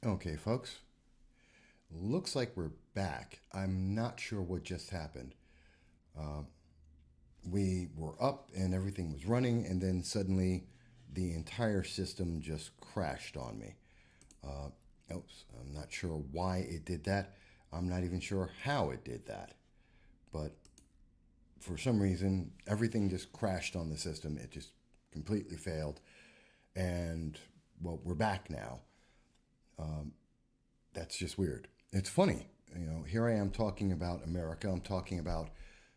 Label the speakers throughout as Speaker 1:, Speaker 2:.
Speaker 1: Okay, folks. Looks like we're back. I'm not sure what just happened. We were up and everything was running, and then suddenly the entire system just crashed on me. Oops, I'm not sure why it did that. I'm not even sure how it did that. But for some reason, everything just crashed on the system. It just completely failed. And, well, we're back now. That's just weird. It's funny. Here I am talking about America. I'm talking about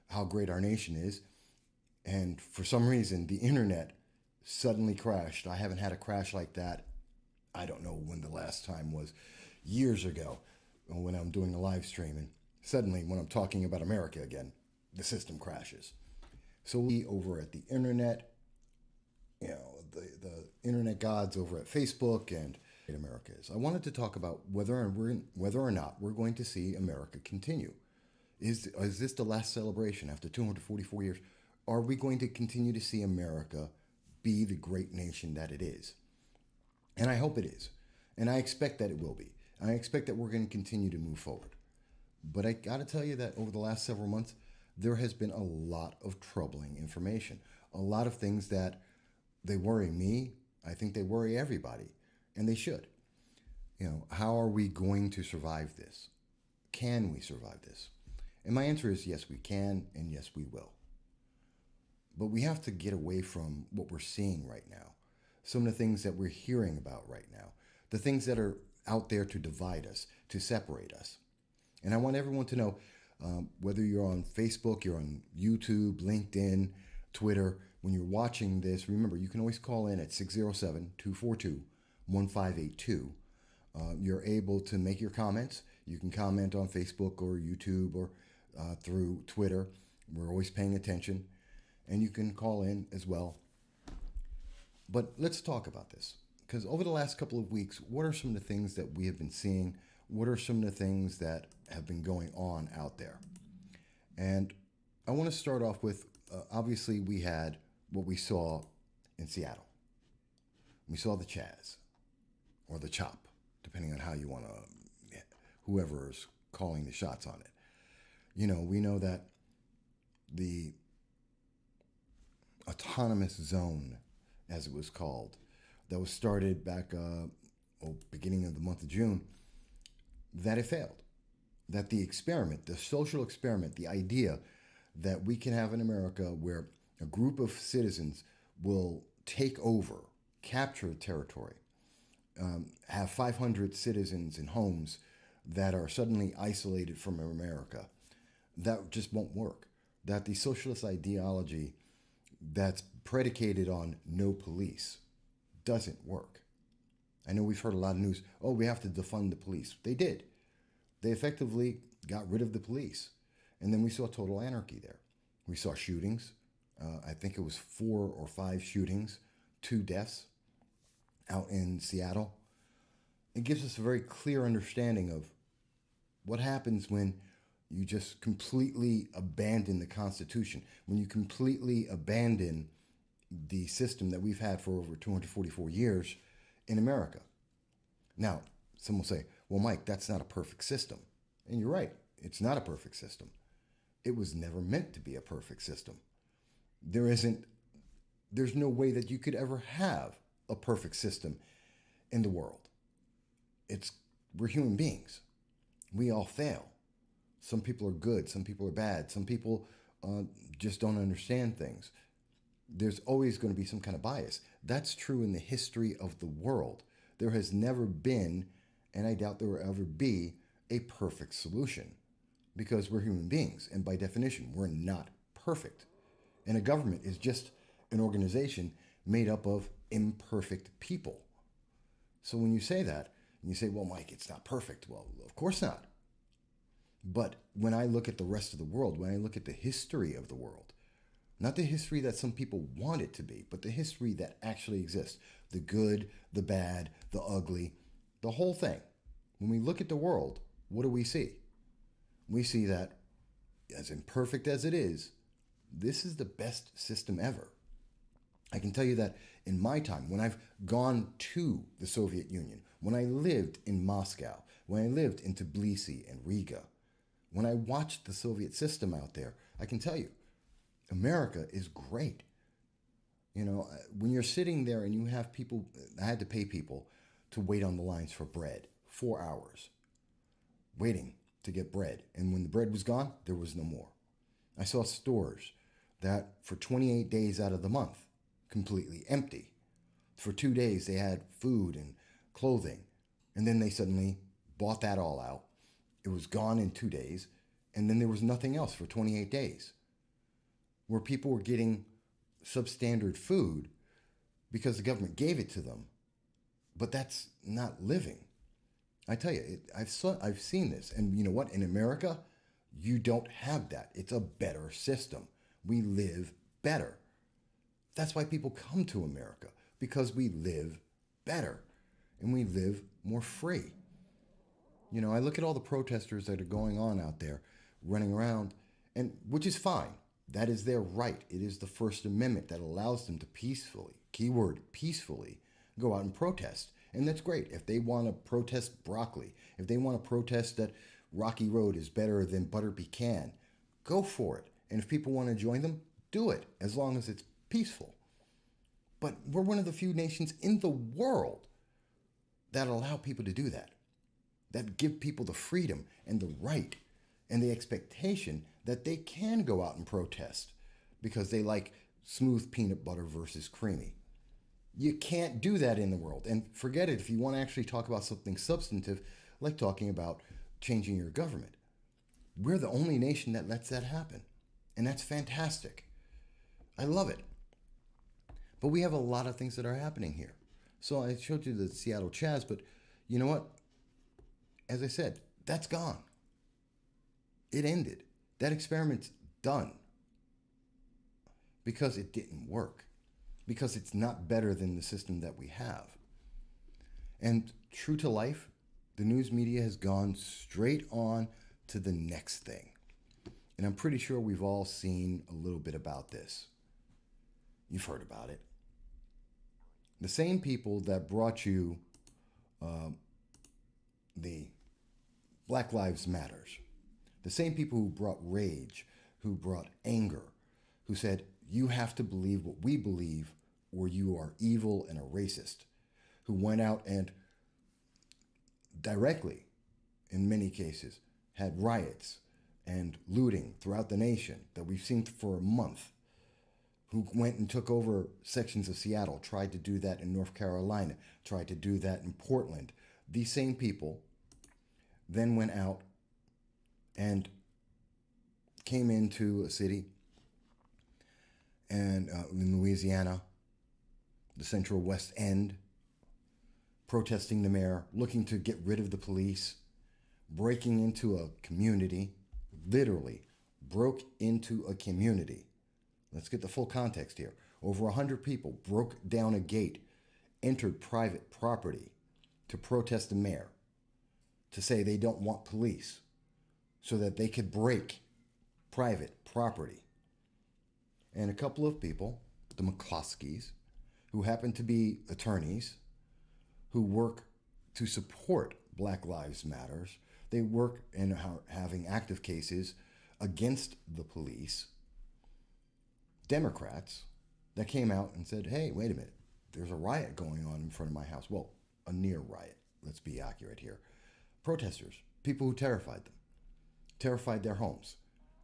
Speaker 1: how great our nation is. And for some reason, the internet suddenly crashed. I haven't had a crash like that. I don't know when the last time was, years ago, when I'm doing a live stream. And suddenly, when I'm talking about America again, the system crashes. So we over at the internet, the internet gods over at Facebook and America is. I wanted to talk about whether or not we're going to see America continue. Is this the last celebration after 244 years? Are we going to continue to see America be the great nation that it is? And I hope it is. And I expect that it will be. I expect that we're going to continue to move forward. But I got to tell you that over the last several months, there has been a lot of troubling information. A lot of things that they worry me. I think they worry everybody. And they should. How are we going to survive this? Can we survive this? And my answer is yes, we can, and yes, we will. But we have to get away from what we're seeing right now. Some of the things that we're hearing about right now. The things that are out there to divide us, to separate us. And I want everyone to know, whether you're on Facebook, you're on YouTube, LinkedIn, Twitter, when you're watching this, remember, you can always call in at 607-242-1582. You're able to make your comments. You can comment on Facebook or YouTube or through Twitter. We're always paying attention. And you can call in as well. But let's talk about this. Because over the last couple of weeks, what are some of the things that we have been seeing? What are some of the things that have been going on out there? And I want to start off with, obviously, we had what we saw in Seattle. We saw the Chaz, or the Chop, depending on how you want to, whoever is calling the shots on it. We know that the Autonomous Zone, as it was called, that was started back beginning of the month of June, that it failed. That the experiment, the social experiment, the idea that we can have in America where a group of citizens will take over, capture territory, have 500 citizens in homes that are suddenly isolated from America, that just won't work. That the socialist ideology that's predicated on no police doesn't work. I know we've heard a lot of news. Oh, we have to defund the police. They did. They effectively got rid of the police. And then we saw total anarchy there. We saw shootings. I think it was 4 or 5 shootings, 2 deaths out in Seattle. It gives us a very clear understanding of what happens when you just completely abandon the Constitution, when you completely abandon the system that we've had for over 244 years in America. Now, some will say, well, Mike, that's not a perfect system. And you're right, it's not a perfect system. It was never meant to be a perfect system. There's no way that you could ever have a perfect system in the world. We're human beings. We all fail. Some people are good, some people are bad, some people just don't understand things. There's always going to be some kind of bias. That's true in the history of the world. There has never been, and I doubt there will ever be, a perfect solution because we're human beings. And by definition, we're not perfect. And a government is just an organization made up of imperfect people. So when you say that, and you say, well, Mike, it's not perfect. Well, of course not. But when I look at the rest of the world, when I look at the history of the world, not the history that some people want it to be, but the history that actually exists, the good, the bad, the ugly, the whole thing. When we look at the world, what do we see? We see that, as imperfect as it is, this is the best system ever. I can tell you that in my time, when I've gone to the Soviet Union, when I lived in Moscow, when I lived in Tbilisi and Riga, when I watched the Soviet system out there, I can tell you, America is great. You know, when you're sitting there and you have people, I had to pay people to wait on the lines for bread, 4 hours, waiting to get bread. And when the bread was gone, there was no more. I saw stores that for 28 days out of the month, completely empty. For 2 days, they had food and clothing. And then they suddenly bought that all out. It was gone in 2 days. And then there was nothing else for 28 days. Where people were getting substandard food because the government gave it to them. But that's not living. I tell you, I've seen this. And you know what? In America, you don't have that. It's a better system. We live better. That's why people come to America, because we live better and we live more free. You know, I look at all the protesters that are going on out there running around, and which is fine. That is their right. It is the First Amendment that allows them to peacefully, keyword peacefully, go out and protest. And that's great. If they want to protest broccoli, if they want to protest that Rocky Road is better than butter pecan, go for it. And if people want to join them, do it, as long as it's peaceful. But we're one of the few nations in the world that allow people to do that, that give people the freedom and the right and the expectation that they can go out and protest because they like smooth peanut butter versus creamy. You can't do that in the world. And forget it if you want to actually talk about something substantive, like talking about changing your government. We're the only nation that lets that happen. And that's fantastic. I love it. But we have a lot of things that are happening here. So I showed you the Seattle Chaz, but you know what? As I said, that's gone. It ended. That experiment's done. Because it didn't work. Because it's not better than the system that we have. And true to life, the news media has gone straight on to the next thing. And I'm pretty sure we've all seen a little bit about this. You've heard about it. The same people that brought you the Black Lives Matters, the same people who brought rage, who brought anger, who said, you have to believe what we believe or you are evil and a racist, who went out and directly, in many cases, had riots and looting throughout the nation that we've seen for a month, who went and took over sections of Seattle, tried to do that in North Carolina, tried to do that in Portland. These same people then went out and came into a city and in Louisiana, the Central West End, protesting the mayor, looking to get rid of the police, breaking into a community, literally broke into a community. Let's get the full context here. Over 100 people broke down a gate, entered private property to protest the mayor, to say they don't want police, so that they could break private property. And a couple of people, the McCloskeys, who happen to be attorneys, who work to support Black Lives Matters, they work in having active cases against the police, Democrats that came out and said, hey, wait a minute, there's a riot going on in front of my house. Well, a near riot, let's be accurate here. Protesters, people who terrified their homes.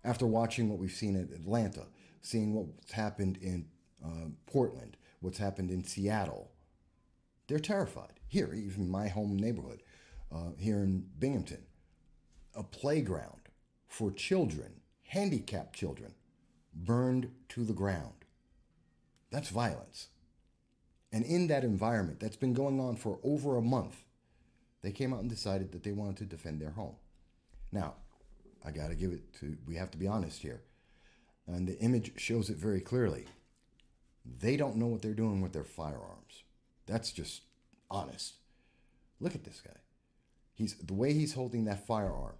Speaker 1: After watching what we've seen in Atlanta, seeing what's happened in Portland, what's happened in Seattle, they're terrified. Here, even my home neighborhood, here in Binghamton, a playground for children, handicapped children, burned to the ground. That's violence. And in that environment that's been going on for over a month, they came out and decided that they wanted to defend their home. Now, I got to give it to, we have to be honest here. And the image shows it very clearly. They don't know what they're doing with their firearms. That's just honest. Look at this guy. The way he's holding that firearm.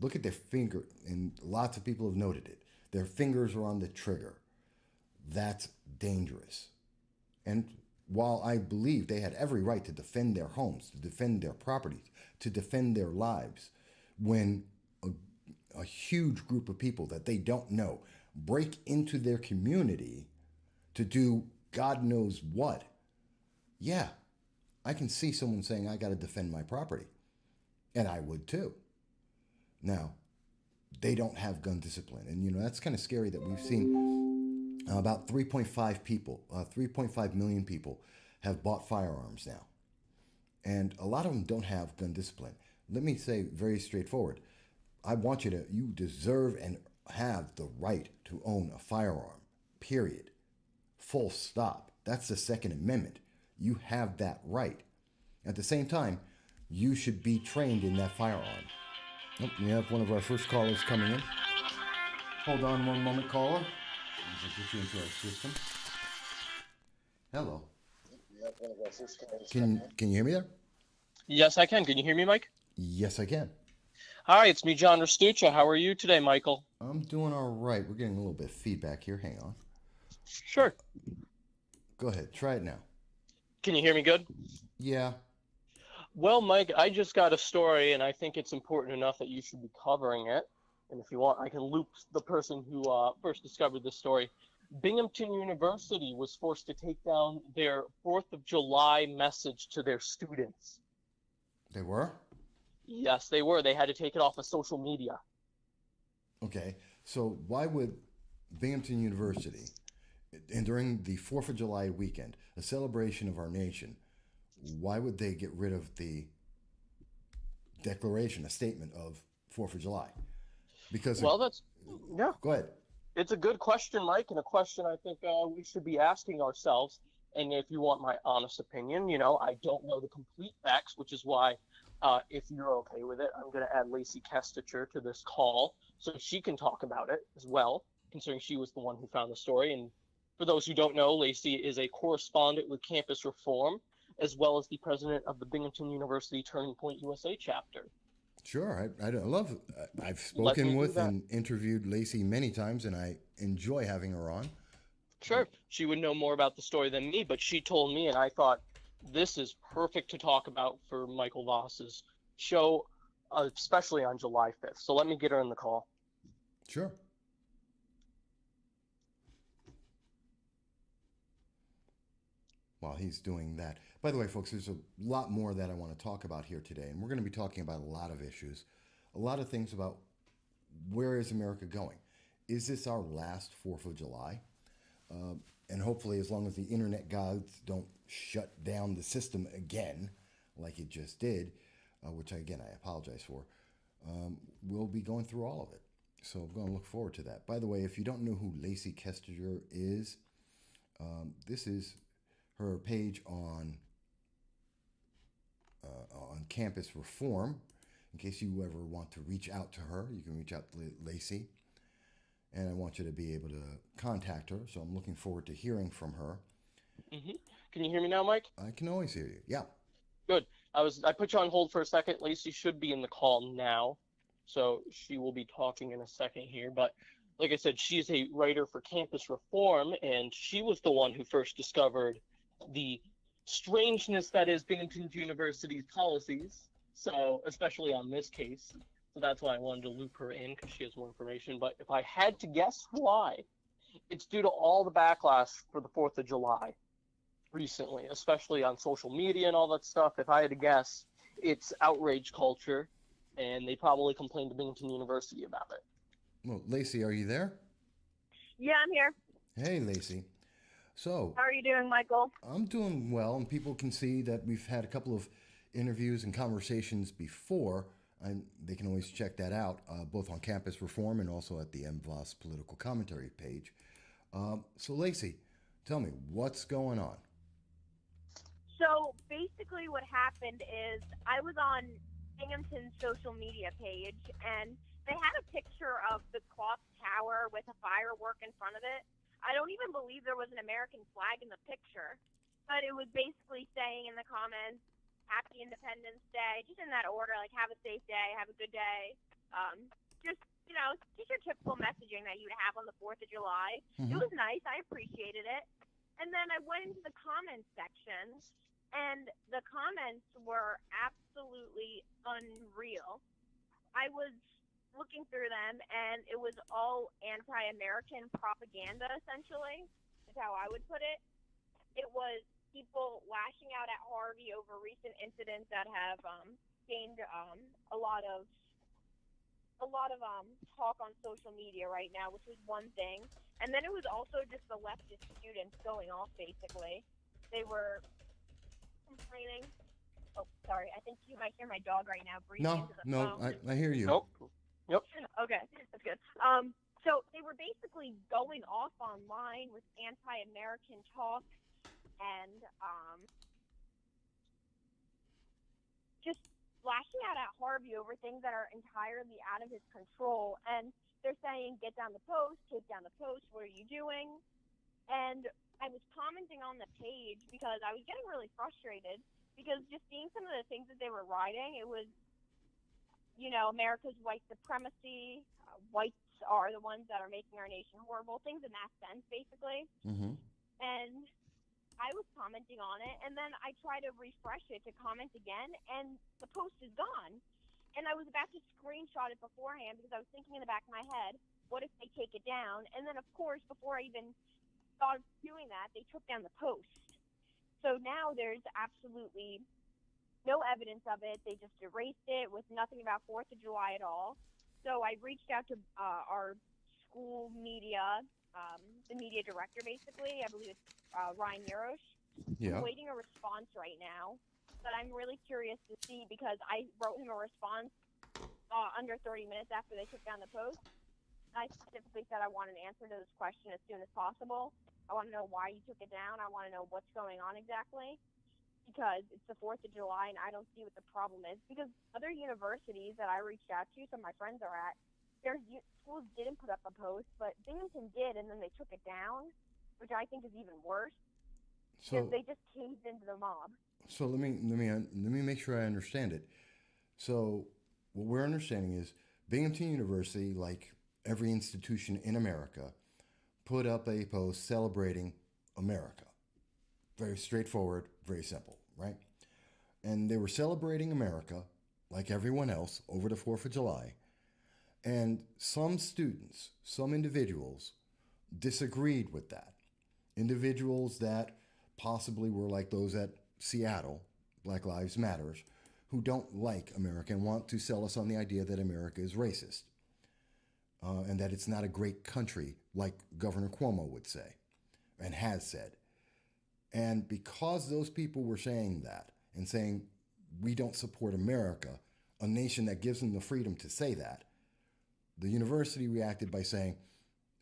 Speaker 1: Look at their finger, and lots of people have noted it. Their fingers are on the trigger. That's dangerous. And while I believe they had every right to defend their homes, to defend their properties, to defend their lives, when a huge group of people that they don't know break into their community to do God knows what, yeah, I can see someone saying, I got to defend my property. And I would too. Now, they don't have gun discipline. And, that's kind of scary that we've seen about 3.5 million people have bought firearms now. And a lot of them don't have gun discipline. Let me say very straightforward. You deserve and have the right to own a firearm, period. Full stop. That's the Second Amendment. You have that right. At the same time, you should be trained in that firearm. Oh, we have one of our first callers coming in. Hold on one moment, caller. I'll get you into our system. Hello. Can you hear me there?
Speaker 2: Yes, I can. Can you hear me, Mike?
Speaker 1: Yes, I can.
Speaker 2: Hi, it's me, John Restuccia. How are you today, Michael?
Speaker 1: I'm doing all right. We're getting a little bit of feedback here. Hang on.
Speaker 2: Sure.
Speaker 1: Go ahead. Try it now.
Speaker 2: Can you hear me good?
Speaker 1: Yeah.
Speaker 2: Well, Mike, I just got a story, and I think it's important enough that you should be covering it. And if you want, I can loop the person who first discovered this story. Binghamton University was forced to take down their 4th of July message to their students.
Speaker 1: They were?
Speaker 2: Yes, they were. They had to take it off of social media.
Speaker 1: Okay. So why would Binghamton University, and during the 4th of July weekend, a celebration of our nation, why would they get rid of the declaration, a statement of 4th of July? Because
Speaker 2: yeah.
Speaker 1: Go ahead.
Speaker 2: It's a good question, Mike, and a question I think we should be asking ourselves. And if you want my honest opinion, I don't know the complete facts, which is why, if you're okay with it, I'm going to add Lacey Kestacher to this call so she can talk about it as well, considering she was the one who found the story. And for those who don't know, Lacey is a correspondent with Campus Reform, as well as the president of the Binghamton University Turning Point USA chapter.
Speaker 1: Sure. I love I've spoken with and interviewed Lacey many times, and I enjoy having her on.
Speaker 2: Sure. She would know more about the story than me, but she told me, and I thought this is perfect to talk about for Michael Voss's show, especially on July 5th. So let me get her in the call.
Speaker 1: Sure. While he's doing that. By the way, folks, there's a lot more that I want to talk about here today, and we're going to be talking about a lot of issues, a lot of things about where is America going? Is this our last 4th of July? And hopefully, as long as the internet gods don't shut down the system again, like it just did, which again, I apologize for, we'll be going through all of it. So I'm going to look forward to that. By the way, if you don't know who Lacey Kestacher is, this is her page on Campus Reform. In case you ever want to reach out to her, you can reach out to Lacey. And I want you to be able to contact her. So I'm looking forward to hearing from her.
Speaker 2: Mm-hmm. Can you hear me now, Mike?
Speaker 1: I can always hear you. Yeah.
Speaker 2: Good. I put you on hold for a second. Lacey should be in the call now. So she will be talking in a second here. But like I said, she's a writer for Campus Reform, and she was the one who first discovered the strangeness that is Binghamton University's policies. So especially on this case. So that's why I wanted to loop her in, because she has more information. But if I had to guess why, it's due to all the backlash for the 4th of July recently, especially on social media and all that stuff. If I had to guess, it's outrage culture, and they probably complained to Binghamton University about it.
Speaker 1: Well, Lacey, are you there?
Speaker 3: Yeah, I'm here.
Speaker 1: Hey, Lacey. So,
Speaker 3: how are you doing, Michael?
Speaker 1: I'm doing well, and people can see that we've had a couple of interviews and conversations before. And they can always check that out, both on Campus Reform and also at the MVOS political commentary page. So, Lacey, tell me, what's going on?
Speaker 3: So, basically what happened is I was on Binghamton's social media page, and they had a picture of the clock tower with a firework in front of it. I don't even believe there was an American flag in the picture, but it was basically saying in the comments, Happy Independence Day, just in that order, like have a safe day, have a good day. Just your typical messaging that you would have on the 4th of July. Mm-hmm. It was nice. I appreciated it. And then I went into the comments section, and the comments were absolutely unreal. I was looking through them, and it was all anti-American propaganda, essentially, is how I would put it. It was people lashing out at Harvey over recent incidents that have gained a lot of talk on social media right now, which was one thing. And then it was also just the leftist students going off, basically. They were complaining. Oh, sorry. I think you might hear my dog right now breathing into the phone.
Speaker 1: I hear you.
Speaker 2: Nope. Yep.
Speaker 3: Okay, that's good. So they were basically going off online with anti-American talk and just lashing out at Harvey over things that are entirely out of his control. And they're saying, get down the post, take down the post, what are you doing? And I was commenting on the page because I was getting really frustrated because just seeing some of the things that they were writing, it was, you know, America's white supremacy, whites are the ones that are making our nation horrible, things in that sense, basically.
Speaker 1: Mm-hmm.
Speaker 3: And I was commenting on it, and then I try to refresh it to comment again, and the post is gone. And I was about to screenshot it beforehand because I was thinking in the back of my head, what if they take it down? And then, of course, before I even thought of doing that, they took down the post. So now there's absolutely no evidence of it. They just erased it with nothing about 4th of July at all. So I reached out to our school media, the media director, basically. I believe it's Ryan Yarosh.
Speaker 1: Yeah.
Speaker 3: I'm waiting a response right now, but I'm really curious to see because I wrote him a response under 30 minutes after they took down the post. I specifically said I want an answer to this question as soon as possible. I want to know why you took it down. I want to know what's going on exactly because it's the 4th of July and I don't see what the problem is. Because other universities that I reached out to, some of my friends are at, their schools didn't put up a post, but Binghamton did, and then they took it down, which I think is even worse.
Speaker 1: So
Speaker 3: they just caved into the mob.
Speaker 1: So let me make sure I understand it. So what we're understanding is Binghamton University, like every institution in America, put up a post celebrating America. Very straightforward, very simple, right? And they were celebrating America like everyone else over the 4th of July. And some students, some individuals disagreed with that. Individuals that possibly were like those at Seattle, Black Lives Matters, who don't like America and want to sell us on the idea that America is racist and that it's not a great country like Governor Cuomo would say and has said. And because those people were saying that and saying we don't support America, a nation that gives them the freedom to say that, the university reacted by saying,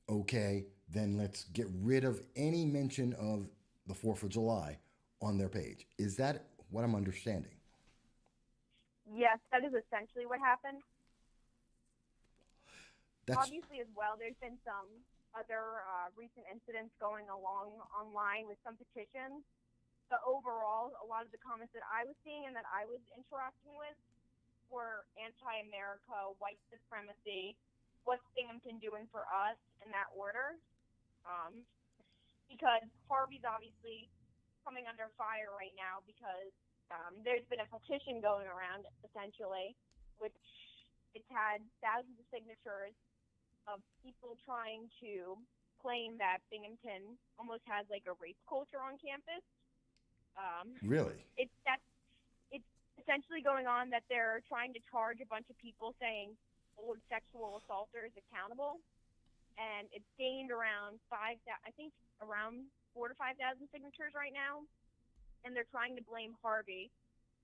Speaker 1: okay, then let's get rid of any mention of the 4th of July on their page. Is that what I'm understanding?
Speaker 3: Yes, that is essentially what happened. Obviously, as well, there's been some other recent incidents going along online with some petitions. But overall, a lot of the comments that I was seeing and that I was interacting with were anti-America, white supremacy, what's Binghamton doing for us in that order. Because Harvey's obviously coming under fire right now because there's been a petition going around, essentially, which it's had thousands of signatures of people trying to claim that Binghamton almost has like a rape culture on campus.
Speaker 1: Really?
Speaker 3: It's essentially going on that they're trying to charge a bunch of people saying old sexual assaulters accountable, and it's gained around around 4,000 to 5,000 signatures right now, and they're trying to blame Harvey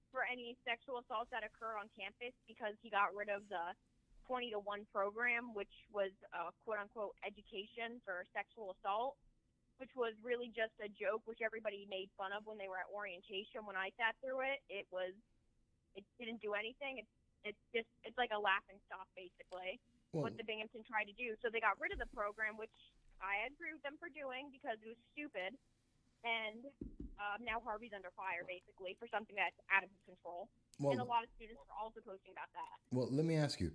Speaker 3: for any sexual assaults that occur on campus because he got rid of the 20-1 program, which was quote-unquote education for sexual assault, which was really just a joke, which everybody made fun of when they were at orientation. When I sat through it, it didn't do anything. It's like a laughing stock, basically, what the Binghamton tried to do. So they got rid of the program, which I agree with them for doing because it was stupid. And now Harvey's under fire, basically, for something that's out of his control. And a lot of students are also posting about that. Well,
Speaker 1: let me ask you,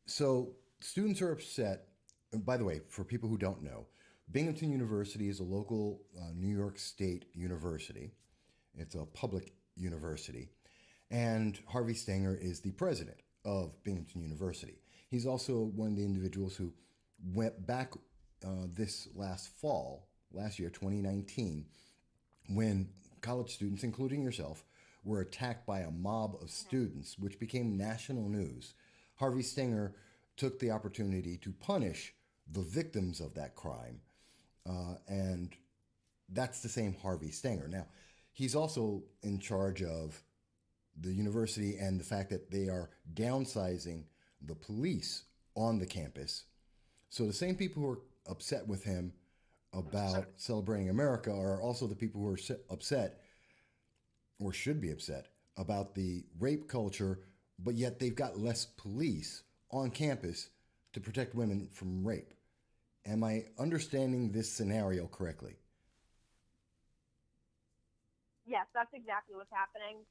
Speaker 1: so students are upset. And by the way, for people who don't know, Binghamton University is a local New York State university. It's a public university. And Harvey Stenger is the president of Binghamton University. He's also one of the individuals who went back this last year, 2019, when college students, including yourself, were attacked by a mob of students, which became national news. Harvey Stenger took the opportunity to punish the victims of that crime, and that's the same Harvey Stenger. Now, he's also in charge of the university and the fact that they are downsizing the police on the campus. So the same people who are upset with him about celebrating America are also the people who are upset, or should be upset, about the rape culture, but yet they've got less police on campus to protect women from rape. Am I understanding this scenario correctly?
Speaker 3: Yes, that's exactly what's happening.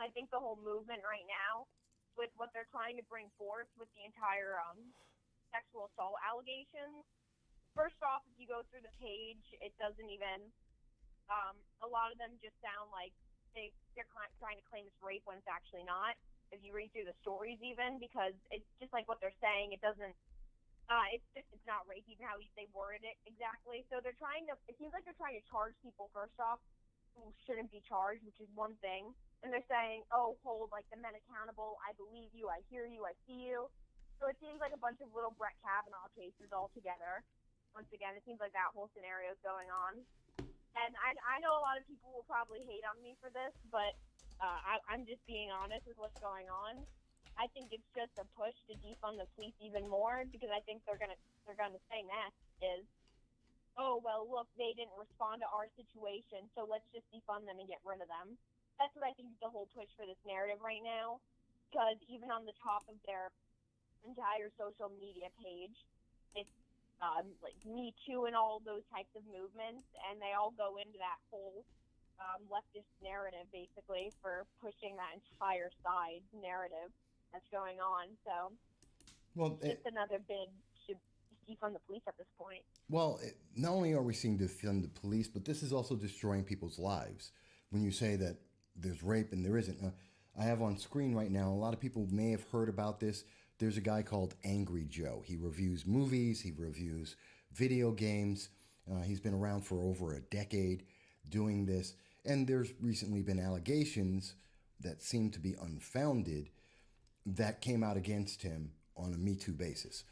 Speaker 3: I think the whole movement right now, with what they're trying to bring forth with the entire sexual assault allegations, first off, if you go through the page, it doesn't even, a lot of them just sound like they're trying to claim it's rape when it's actually not. If you read through the stories even, because it's just like what they're saying, it doesn't, it's not rape, even how they worded it exactly. So it seems like they're trying to charge people first off who shouldn't be charged, which is one thing. And they're saying, oh, hold like the men accountable. I believe you. I hear you. I see you. So it seems like a bunch of little Brett Kavanaugh cases all together. Once again, it seems like that whole scenario is going on. And I know a lot of people will probably hate on me for this, but I'm just being honest with what's going on. I think it's just a push to defund the police even more, because I think they're gonna say next is, oh, well, look, they didn't respond to our situation, so let's just defund them and get rid of them. That's what I think is the whole push for this narrative right now, because even on the top of their entire social media page, it's like Me Too and all those types of movements, and they all go into that whole leftist narrative, basically, for pushing that entire side narrative that's going on. So, well, just another big should defund the police at this point.
Speaker 1: Well, not only are we seeing defund the police, but this is also destroying people's lives. When you say that there's rape and there isn't. I have on screen right now, a lot of people may have heard about this. There's a guy called Angry Joe. He reviews movies, he reviews video games. He's been around for over a decade doing this. And there's recently been allegations that seem to be unfounded that came out against him on a Me Too basis.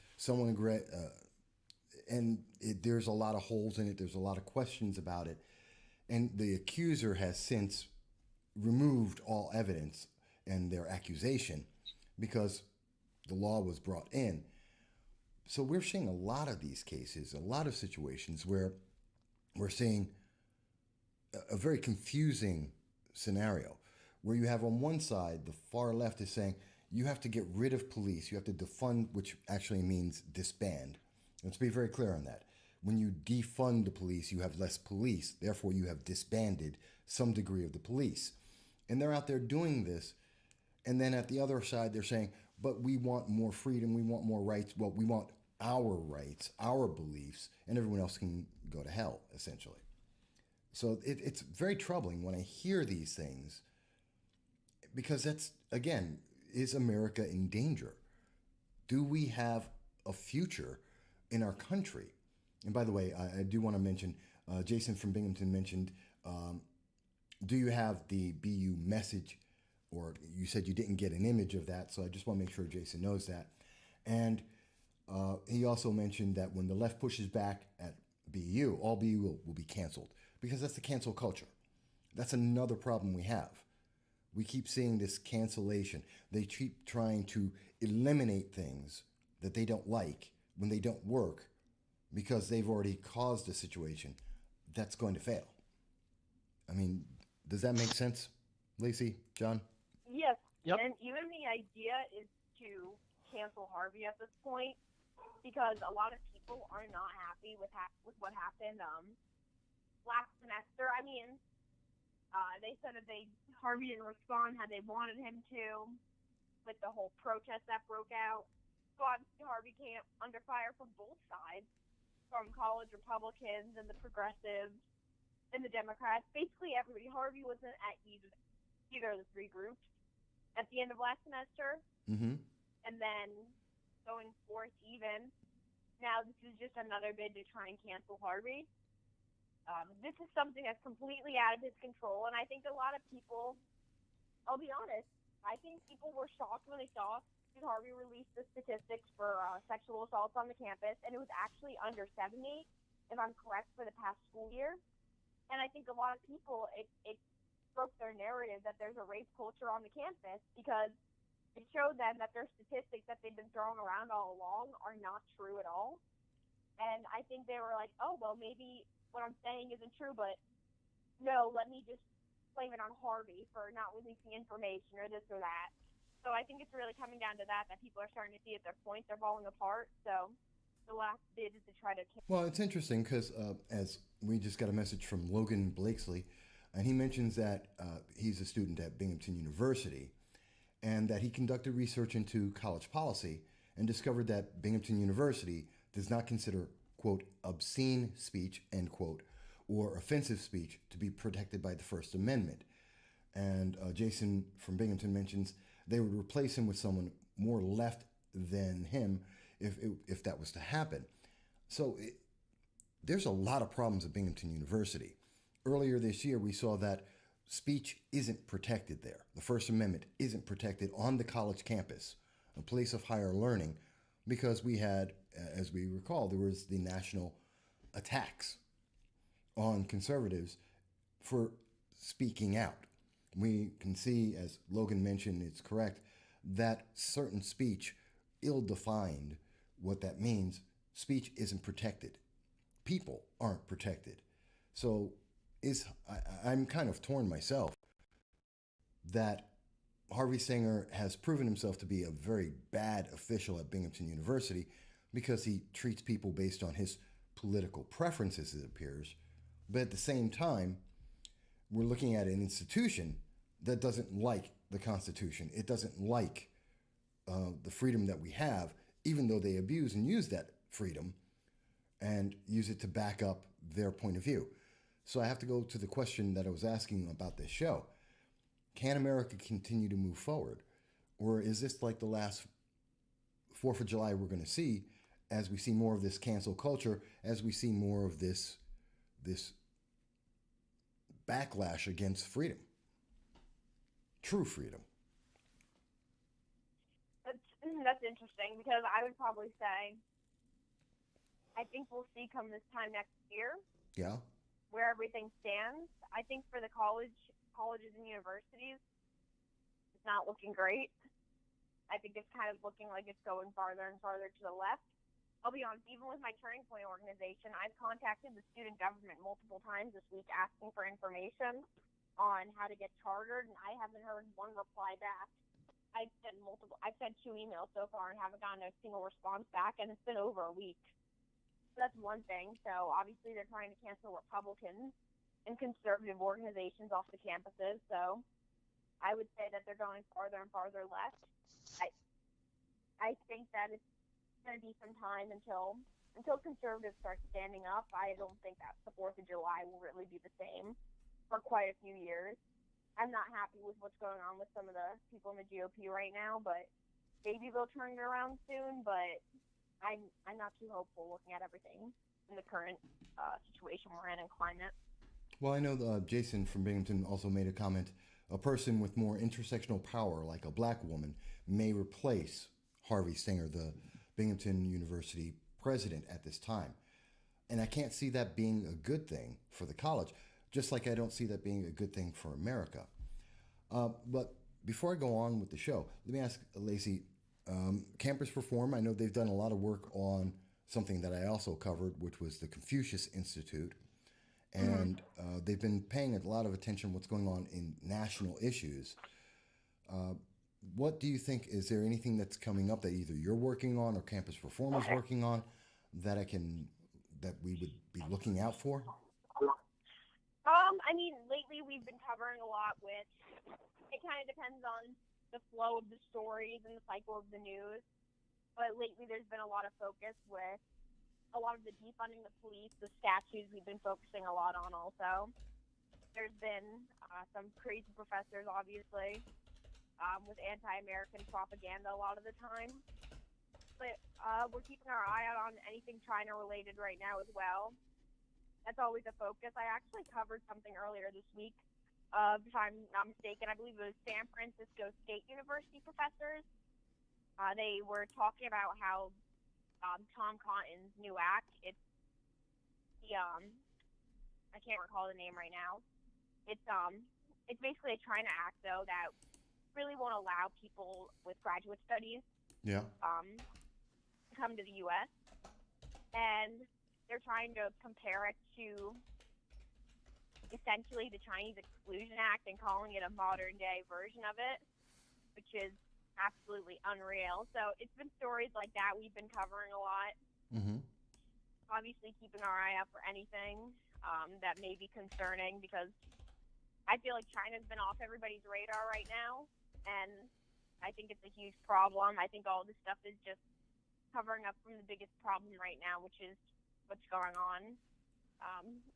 Speaker 1: There's a lot of holes in it. There's a lot of questions about it. And the accuser has since removed all evidence and their accusation because the law was brought in. So we're seeing a lot of these cases, a lot of situations where we're seeing a very confusing scenario where you have on one side, the far left is saying you have to get rid of police, you have to defund, which actually means disband. Let's be very clear on that. When you defund the police, you have less police, therefore you have disbanded some degree of the police. And they're out there doing this. And then at the other side, they're saying, but we want more freedom, we want more rights. Well, we want our rights, our beliefs, and everyone else can go to hell, essentially. So it's very troubling when I hear these things, because that's, again, is America in danger? Do we have a future in our country? And by the way, I do want to mention, Jason from Binghamton mentioned, do you have the BU message? Or you said you didn't get an image of that, so I just want to make sure Jason knows that. And he also mentioned that when the left pushes back at BU, all BU will be canceled, because that's the cancel culture. That's another problem we have. We keep seeing this cancellation. They keep trying to eliminate things that they don't like when they don't work, because they've already caused a situation that's going to fail. I mean, does that make sense, Lacey, John?
Speaker 3: Yes.
Speaker 2: Yep.
Speaker 3: And even the idea is to cancel Harvey at this point, because a lot of people are not happy with what happened last semester. I mean, they said that Harvey didn't respond how they wanted him to with the whole protest that broke out. So obviously Harvey came under fire from both sides. from college Republicans and the progressives and the Democrats, basically everybody. Harvey wasn't at either of the three groups at the end of last semester,
Speaker 1: Mm-hmm.
Speaker 3: and then going forth even. Now this is just another bid to try and cancel Harvey. This is something that's completely out of his control, and I think a lot of people, I'll be honest, I think people were shocked when they saw that Harvey released the statistics for sexual assaults on the campus, and it was actually under 70, if I'm correct, for the past school year. And I think a lot of people, it broke their narrative that there's a rape culture on the campus, because it showed them that their statistics that they've been throwing around all along are not true at all. And I think they were like, oh, well, maybe what I'm saying isn't true, but no, let me just blame it on Harvey for not releasing information or this or that. So I think it's really coming down to that people are starting to see that their points are falling apart. So the last bid is to try to...
Speaker 1: Well, it's interesting because as we just got a message from Logan Blakesley, and he mentions that he's a student at Binghamton University and that he conducted research into college policy and discovered that Binghamton University does not consider, quote, obscene speech, end quote, or offensive speech to be protected by the First Amendment. And Jason from Binghamton mentions they would replace him with someone more left than him if that was to happen. So there's a lot of problems at Binghamton University. Earlier this year, we saw that speech isn't protected there. The First Amendment isn't protected on the college campus, a place of higher learning, because we had, as we recall, there was the national attacks on conservatives for speaking out. We can see, as Logan mentioned, it's correct, that certain speech ill-defined what that means. Speech isn't protected. People aren't protected. So I'm kind of torn myself that Harvey Singer has proven himself to be a very bad official at Binghamton University because he treats people based on his political preferences, it appears. But at the same time, we're looking at an institution that doesn't like the Constitution. It doesn't like the freedom that we have, even though they abuse and use that freedom and use it to back up their point of view. So I have to go to the question that I was asking about this show. Can America continue to move forward? Or is this like the last 4th of July we're going to see as we see more of this cancel culture, as we see more of this backlash against freedom? True freedom.
Speaker 3: That's interesting, because I would probably say I think we'll see come this time next year where everything stands. I think for the colleges and universities, it's not looking great. I think it's kind of looking like it's going farther and farther to the left. I'll be honest, even with my Turning Point organization, I've contacted the student government multiple times this week asking for information on how to get chartered, and I haven't heard one reply back. I've sent 2 emails so far and haven't gotten a single response back, and it's been over a week. So that's one thing. So obviously they're trying to cancel Republicans and conservative organizations off the campuses. So I would say that they're going farther and farther left. I think that it's going to be some time until conservatives start standing up. I don't think that the 4th of July will really be the same for quite a few years. I'm not happy with what's going on with some of the people in the GOP right now, but maybe they'll turn it around soon. But I'm not too hopeful looking at everything in the current situation we're in and climate.
Speaker 1: Well, I know Jason from Binghamton also made a comment. A person with more intersectional power, like a black woman, may replace Harvey Singer, the Binghamton University president at this time. And I can't see that being a good thing for the college, just like I don't see that being a good thing for America. But before I go on with the show, let me ask Lacey, Campus Reform, I know they've done a lot of work on something that I also covered, which was the Confucius Institute. And they've been paying a lot of attention to what's going on in national issues. What do you think? Is there anything that's coming up that either you're working on or Campus Reform is working on that we would be looking out for?
Speaker 3: I mean, lately we've been covering a lot with, it kind of depends on the flow of the stories and the cycle of the news. But lately there's been a lot of focus with a lot of the defunding the police, the statues we've been focusing a lot on also. There's been some crazy professors, obviously, with anti-American propaganda a lot of the time. But we're keeping our eye out on anything China-related right now as well. That's always a focus. I actually covered something earlier this week. If I'm not mistaken, I believe it was San Francisco State University professors. They were talking about how Tom Cotton's new act, it's the I can't recall the name right now. It's basically a China act though that really won't allow people with graduate studies
Speaker 1: Yeah.
Speaker 3: to come to the U.S. and they're trying to compare it to essentially the Chinese Exclusion Act and calling it a modern day version of it, which is absolutely unreal. So it's been stories like that we've been covering a lot.
Speaker 1: Mm-hmm.
Speaker 3: Obviously keeping our eye out for anything that may be concerning, because I feel like China's been off everybody's radar right now, and I think it's a huge problem. I think all this stuff is just covering up from the biggest problem right now, which is what's going on.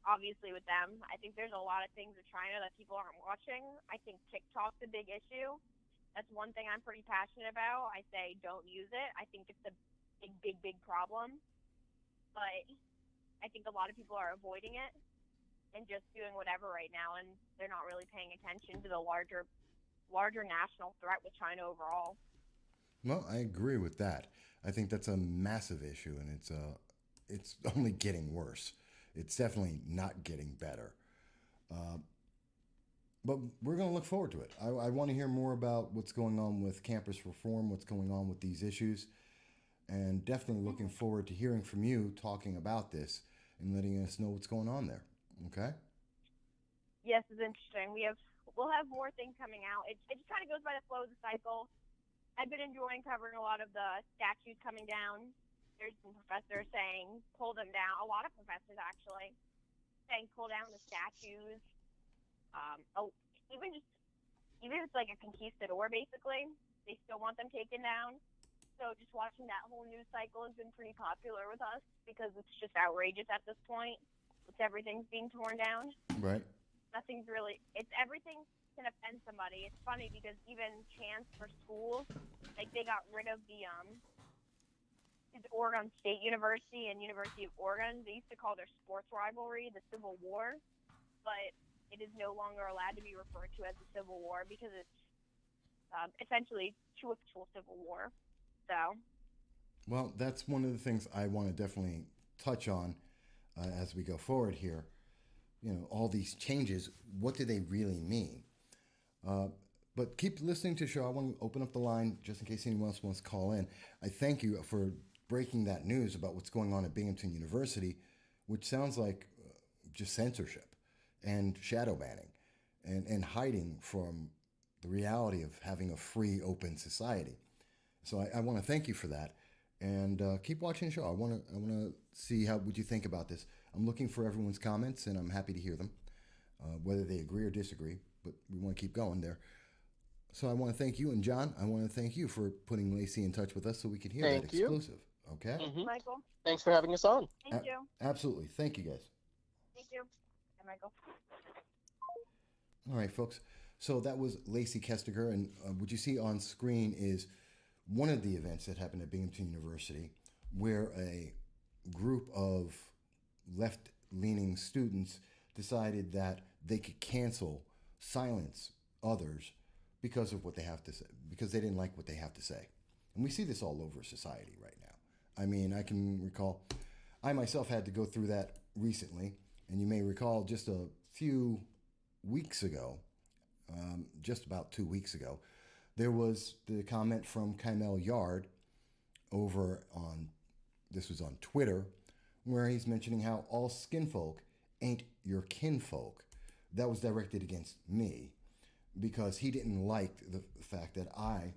Speaker 3: Obviously with them, I think there's a lot of things with China that people aren't watching. I think TikTok's a big issue. That's one thing I'm pretty passionate about. I say don't use it. I think it's a big problem. But I think a lot of people are avoiding it and just doing whatever right now, and they're not really paying attention to the larger national threat with China overall.
Speaker 1: Well, I agree with that. I think that's a massive issue, and it's only getting worse. It's definitely not getting better. But we're going to look forward to it. I want to hear more about what's going on with campus reform, what's going on with these issues, and definitely looking forward to hearing from you talking about this and letting us know what's going on there. Okay?
Speaker 3: Yes, it's interesting. We'll have more things coming out. It just kind of goes by the flow of the cycle. I've been enjoying covering a lot of the statues coming down. There's some professors saying pull them down. A lot of professors actually saying pull down the statues. Even if it's like a conquistador, basically, they still want them taken down. So just watching that whole news cycle has been pretty popular with us because it's just outrageous at this point. Everything's being torn down.
Speaker 1: Right.
Speaker 3: Nothing's really. Everything can offend somebody. It's funny because even chants for schools, like they got rid of the Oregon State University and University of Oregon. They used to call their sports rivalry the Civil War, but it is no longer allowed to be referred to as the Civil War because it's essentially to a civil war. So.
Speaker 1: Well, that's one of the things I want to definitely touch on as we go forward here. You know, all these changes, what do they really mean? But keep listening to the show. I want to open up the line just in case anyone else wants to call in. I thank you for breaking that news about what's going on at Binghamton University, which sounds like just censorship and shadow banning and hiding from the reality of having a free, open society. So I want to thank you for that. And keep watching the show. I want to see what you think about this. I'm looking for everyone's comments, and I'm happy to hear them, whether they agree or disagree. But we want to keep going there. So I want to thank you, and John, I want to thank you for putting Lacey in touch with us so we could hear that exclusive. Okay.
Speaker 2: Mm-hmm.
Speaker 3: Michael.
Speaker 2: Thanks for having us on.
Speaker 3: Thank you.
Speaker 1: Absolutely. Thank you, guys.
Speaker 3: Thank you. Hi, Michael.
Speaker 1: All right, folks. So that was Lacey Kestiger, and what you see on screen is one of the events that happened at Binghamton University, where a group of left-leaning students decided that they could silence others because of what they have to say, because they didn't like what they have to say. And we see this all over society right now. I mean, I can recall, I myself had to go through that recently, and you may recall just a few weeks ago, just about 2 weeks ago, there was the comment from Kymel Yard this was on Twitter, where he's mentioning how all skinfolk ain't your kinfolk. That was directed against me because he didn't like the fact that I,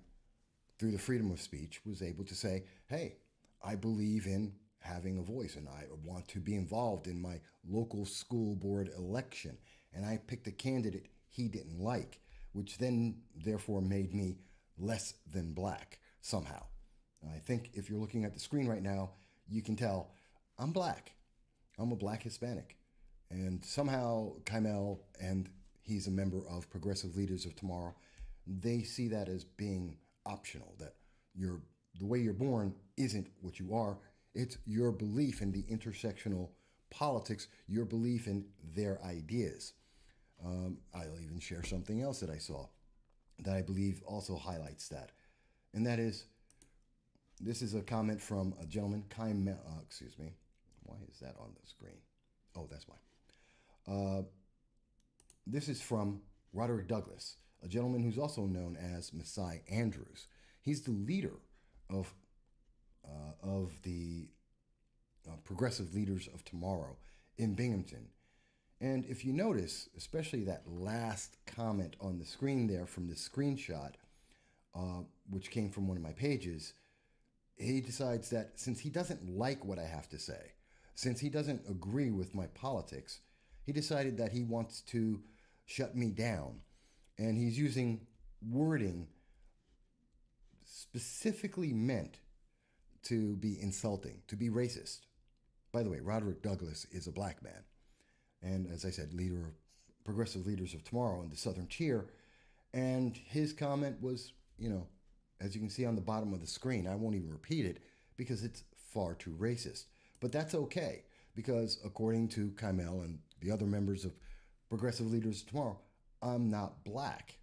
Speaker 1: through the freedom of speech, was able to say, hey, I believe in having a voice and I want to be involved in my local school board election. And I picked a candidate he didn't like, which then therefore made me less than black somehow. I think if you're looking at the screen right now, you can tell I'm black. I'm a black Hispanic. And somehow Kaimel, and he's a member of Progressive Leaders of Tomorrow, they see that as being optional, that the way you're born isn't what you are. It's your belief in the intersectional politics, your belief in their ideas. I'll even share something else that I saw that I believe also highlights that. And that is, this is a comment from a gentleman, excuse me. Why is that on the screen? Oh, that's why. This is from Roderick Douglass, a gentleman who's also known as Messiah Andrews. He's the leader of the Progressive Leaders of Tomorrow in Binghamton. And if you notice, especially that last comment on the screen there from the screenshot, which came from one of my pages, he decides that since he doesn't like what I have to say, since he doesn't agree with my politics, he decided that he wants to shut me down. And he's using wording specifically meant to be insulting, to be racist. By the way, Roderick Douglass is a black man. And as I said, leader of Progressive Leaders of Tomorrow in the Southern Tier. And his comment was, as you can see on the bottom of the screen, I won't even repeat it because it's far too racist. But that's okay, because according to Kaimel and the other members of Progressive Leaders of Tomorrow, I'm not black.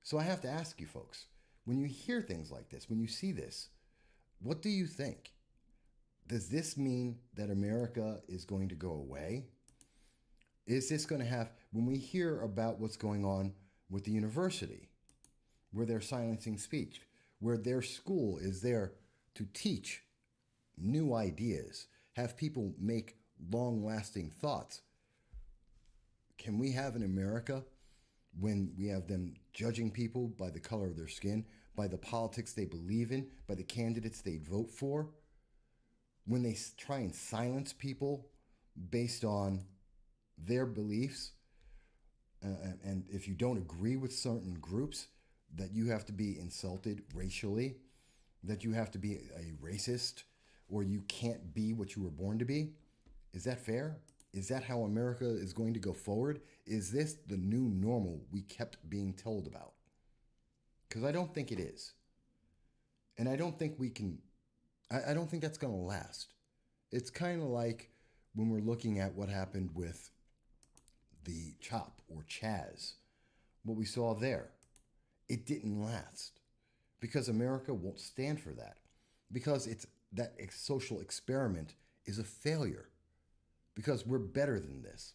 Speaker 1: So I have to ask you folks, when you hear things like this, when you see this, what do you think? Does this mean that America is going to go away? Is this going to have, when we hear about what's going on with the university, where they're silencing speech, where their school is there to teach new ideas, have people make long-lasting thoughts, can we have an America when we have them judging people by the color of their skin, by the politics they believe in, by the candidates they vote for? When they try and silence people based on their beliefs, and if you don't agree with certain groups, that you have to be insulted racially, that you have to be a racist, or you can't be what you were born to be? Is that fair? Is that how America is going to go forward? Is this the new normal we kept being told about? Because I don't think it is. And I don't think we can, I don't think that's going to last. It's kind of like when we're looking at what happened with the CHOP or Chaz, what we saw there. It didn't last because America won't stand for that, because that social experiment is a failure, because we're better than this,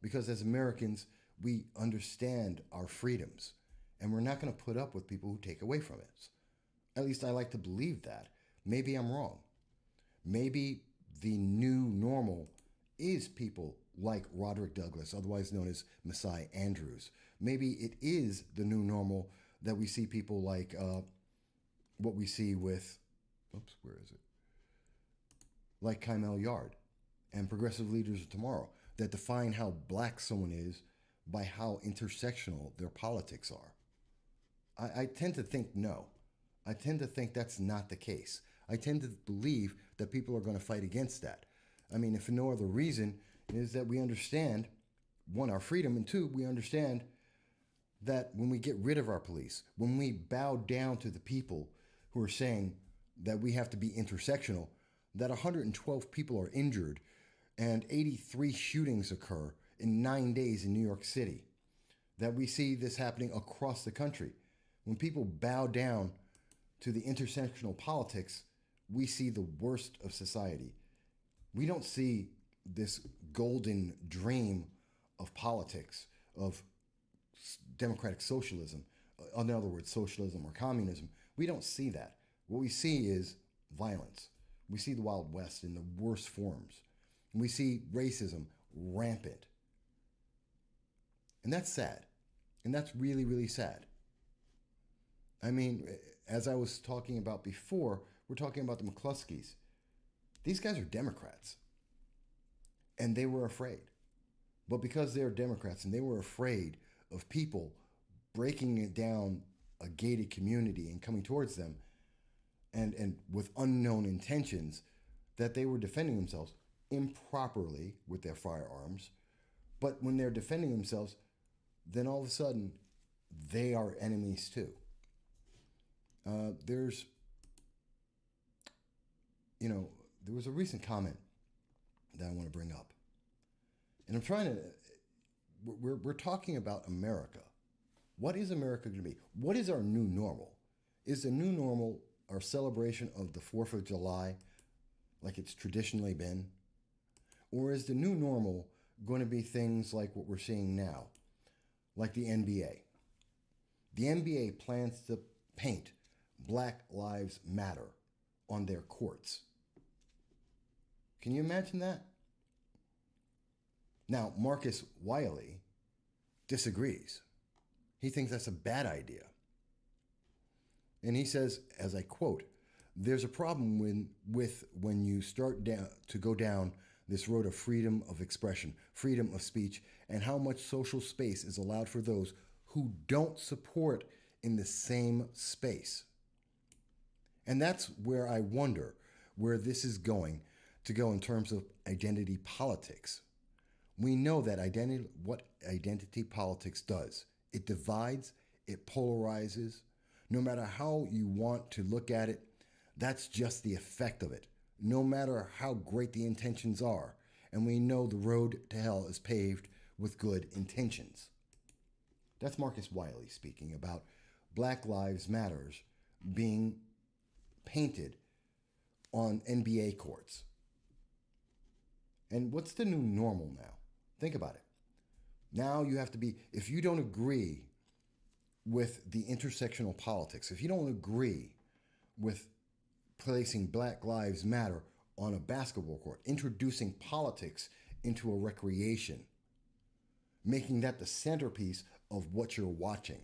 Speaker 1: because as Americans, we understand our freedoms, and we're not going to put up with people who take away from it. At least I like to believe that. Maybe I'm wrong. Maybe the new normal is people like Roderick Douglass, otherwise known as Messiah Andrews. Maybe it is the new normal that we see people like what we see with, where is it? Like Kaimel Yard and Progressive Leaders of Tomorrow, that define how black someone is by how intersectional their politics are. I tend to think no. I tend to think that's not the case. I tend to believe that people are going to fight against that. I mean, if for no other reason, is that we understand, one, our freedom, and two, we understand that when we get rid of our police, when we bow down to the people who are saying that we have to be intersectional, that 112 people are injured and 83 shootings occur in 9 days in New York City, that we see this happening across the country. When people bow down to the intersectional politics, we see the worst of society. We don't see this golden dream of politics, of democratic socialism, in other words, socialism or communism. We don't see that. What we see is violence. We see the Wild West in the worst forms. We see racism rampant. And that's sad. And that's really, really sad. I mean, as I was talking about before, we're talking about the McCluskeys. These guys are Democrats. And they were afraid. But because they're Democrats and they were afraid of people breaking it down a gated community and coming towards them and with unknown intentions, that they were defending themselves improperly with their firearms. But when they're defending themselves, then all of a sudden, they are enemies too. There was a recent comment that I want to bring up. And I'm trying to, we're talking about America. What is America going to be? What is our new normal? Is the new normal our celebration of the 4th of July like it's traditionally been? Or is the new normal going to be things like what we're seeing now, like the NBA? The NBA plans to paint Black Lives Matter on their courts. Can you imagine that? Now, Marcus Wiley disagrees. He thinks that's a bad idea. And he says, as I quote, "There's a problem when you start to go down this road of freedom of expression, freedom of speech, and how much social space is allowed for those who don't support in the same space." And that's where I wonder where this is going to go in terms of identity politics. We know that what identity politics does. It divides, it polarizes. No matter how you want to look at it, that's just the effect of it, no matter how great the intentions are. And we know the road to hell is paved with good intentions. That's Marcus Wiley speaking about Black Lives Matters being painted on NBA courts. And what's the new normal now? Think about it. Now you have to be, if you don't agree with the intersectional politics, if you don't agree with placing Black Lives Matter on a basketball court, introducing politics into a recreation, making that the centerpiece of what you're watching.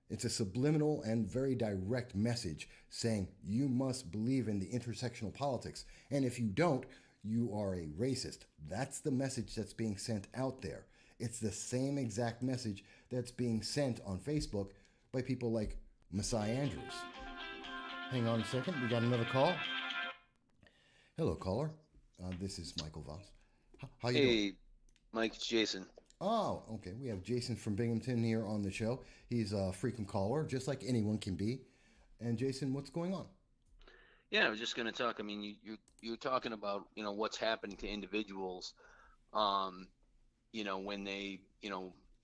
Speaker 1: It's a subliminal and very direct message saying you must believe in the intersectional politics. And if you don't, you are a racist. That's the message that's being sent out there. It's the same exact message that's being sent on Facebook by people like Messiah Andrews. Hang on a second. We got another call. Hello, caller. This is Michael Voss. How you doing?
Speaker 4: Hey, Mike, it's Jason.
Speaker 1: Oh, okay. We have Jason from Binghamton here on the show. He's a frequent caller, just like anyone can be. And Jason, what's going on?
Speaker 4: Yeah, I was just going to talk. I mean, you're talking about, what's happening to individuals, when they,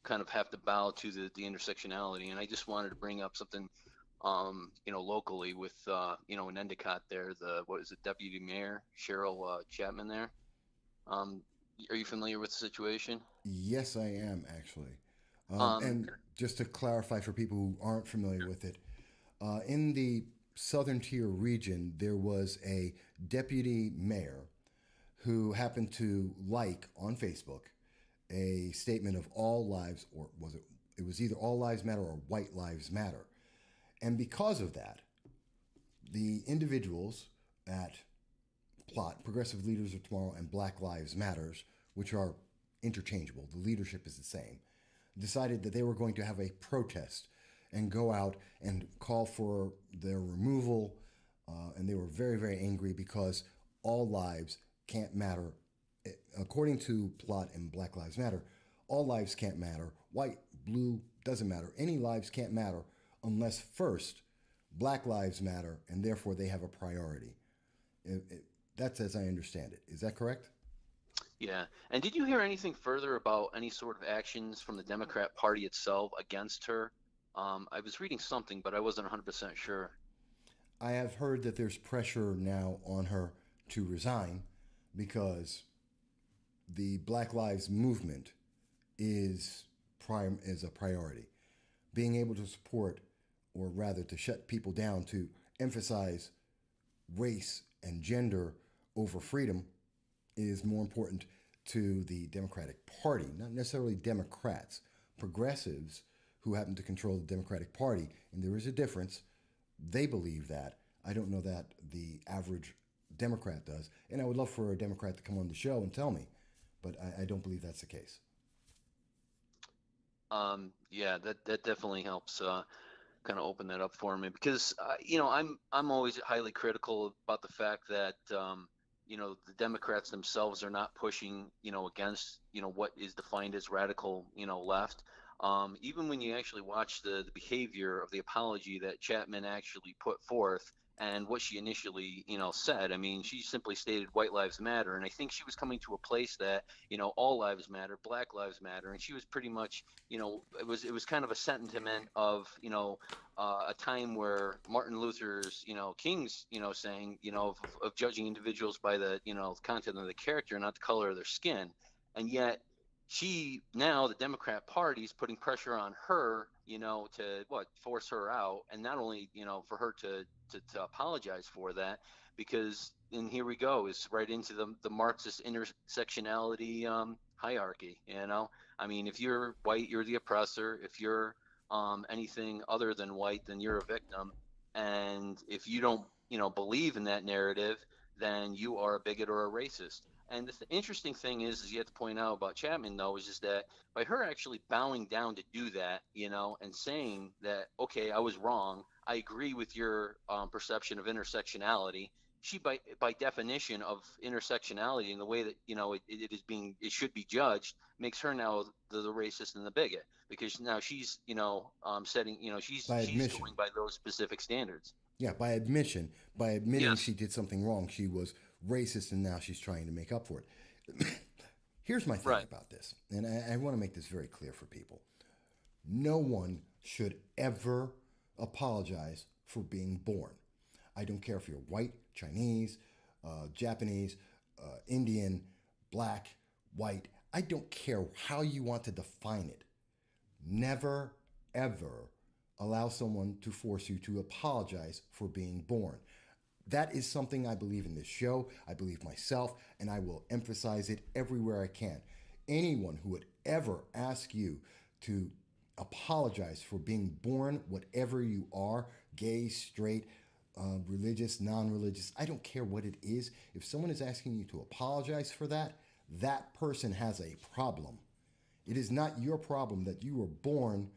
Speaker 4: kind of have to bow to the intersectionality. And I just wanted to bring up something, locally with, in Endicott there, Deputy Mayor Cheryl Chapman there. Are you familiar with the situation?
Speaker 1: Yes, I am, actually. And just to clarify for people who aren't familiar with it, in the Southern Tier region, there was a deputy mayor who happened to like on Facebook a statement of all lives, or it was either all lives matter or white lives matter. And because of that, the individuals at PLOT, Progressive Leaders of Tomorrow, and Black Lives Matters, which are interchangeable, the leadership is the same, decided that they were going to have a protest and go out and call for their removal. And they were very, very angry because all lives can't matter. According to PLOT and Black Lives Matter, all lives can't matter. White, blue, doesn't matter. Any lives can't matter unless first Black lives matter, and therefore they have a priority. That's as I understand it. Is that correct?
Speaker 4: Yeah. And did you hear anything further about any sort of actions from the Democrat Party itself against her? I was reading something, but I wasn't 100% sure.
Speaker 1: I have heard that there's pressure now on her to resign because the Black Lives movement is a priority. Being able to support, or rather to shut people down, to emphasize race and gender over freedom is more important to the Democratic Party, not necessarily Democrats. Progressives who happen to control the Democratic Party, and there is a difference, they believe that. I don't know that the average Democrat does. And I would love for a Democrat to come on the show and tell me, but I don't believe that's the case.
Speaker 4: Yeah, that definitely helps kind of open that up for me because I'm always highly critical about the fact that the Democrats themselves are not pushing, against, what is defined as radical, left. Even when you actually watch the behavior of the apology that Chapman actually put forth and what she initially, said, I mean, she simply stated white lives matter. And I think she was coming to a place that, all lives matter, black lives matter. And she was pretty much, it was kind of a sentiment of, a time where Martin Luther's, King's, saying, of judging individuals by the, content of the character, not the color of their skin. And yet now the Democrat Party is putting pressure on her, to force her out. And not only, for her to apologize for that, because, and here we go, is right into the Marxist intersectionality hierarchy. I mean, if you're white, you're the oppressor. If you're anything other than white, then you're a victim. And if you don't, believe in that narrative, then you are a bigot or a racist. And the interesting thing is you have to point out about Chapman, though, is just that by her actually bowing down to do that, and saying that, okay, I was wrong, I agree with your perception of intersectionality. She, by definition of intersectionality and the way that it should be judged, makes her now the racist and the bigot, because now she's setting she's going by those specific standards.
Speaker 1: Yeah, by admitting
Speaker 4: Yes.
Speaker 1: she did something wrong, she was racist, and now she's trying to make up for it. Here's my thing
Speaker 4: Right.
Speaker 1: about this, and I want to make this very clear for people. No one should ever apologize for being born. I don't care if you're white, Chinese, Japanese, Indian, black, white. I don't care how you want to define it. Never, ever allow someone to force you to apologize for being born. That is something I believe in this show. I believe myself, and I will emphasize it everywhere I can. Anyone who would ever ask you to apologize for being born, whatever you are, gay, straight, religious, non-religious, I don't care what it is. If someone is asking you to apologize for that, that person has a problem. It is not your problem that you were born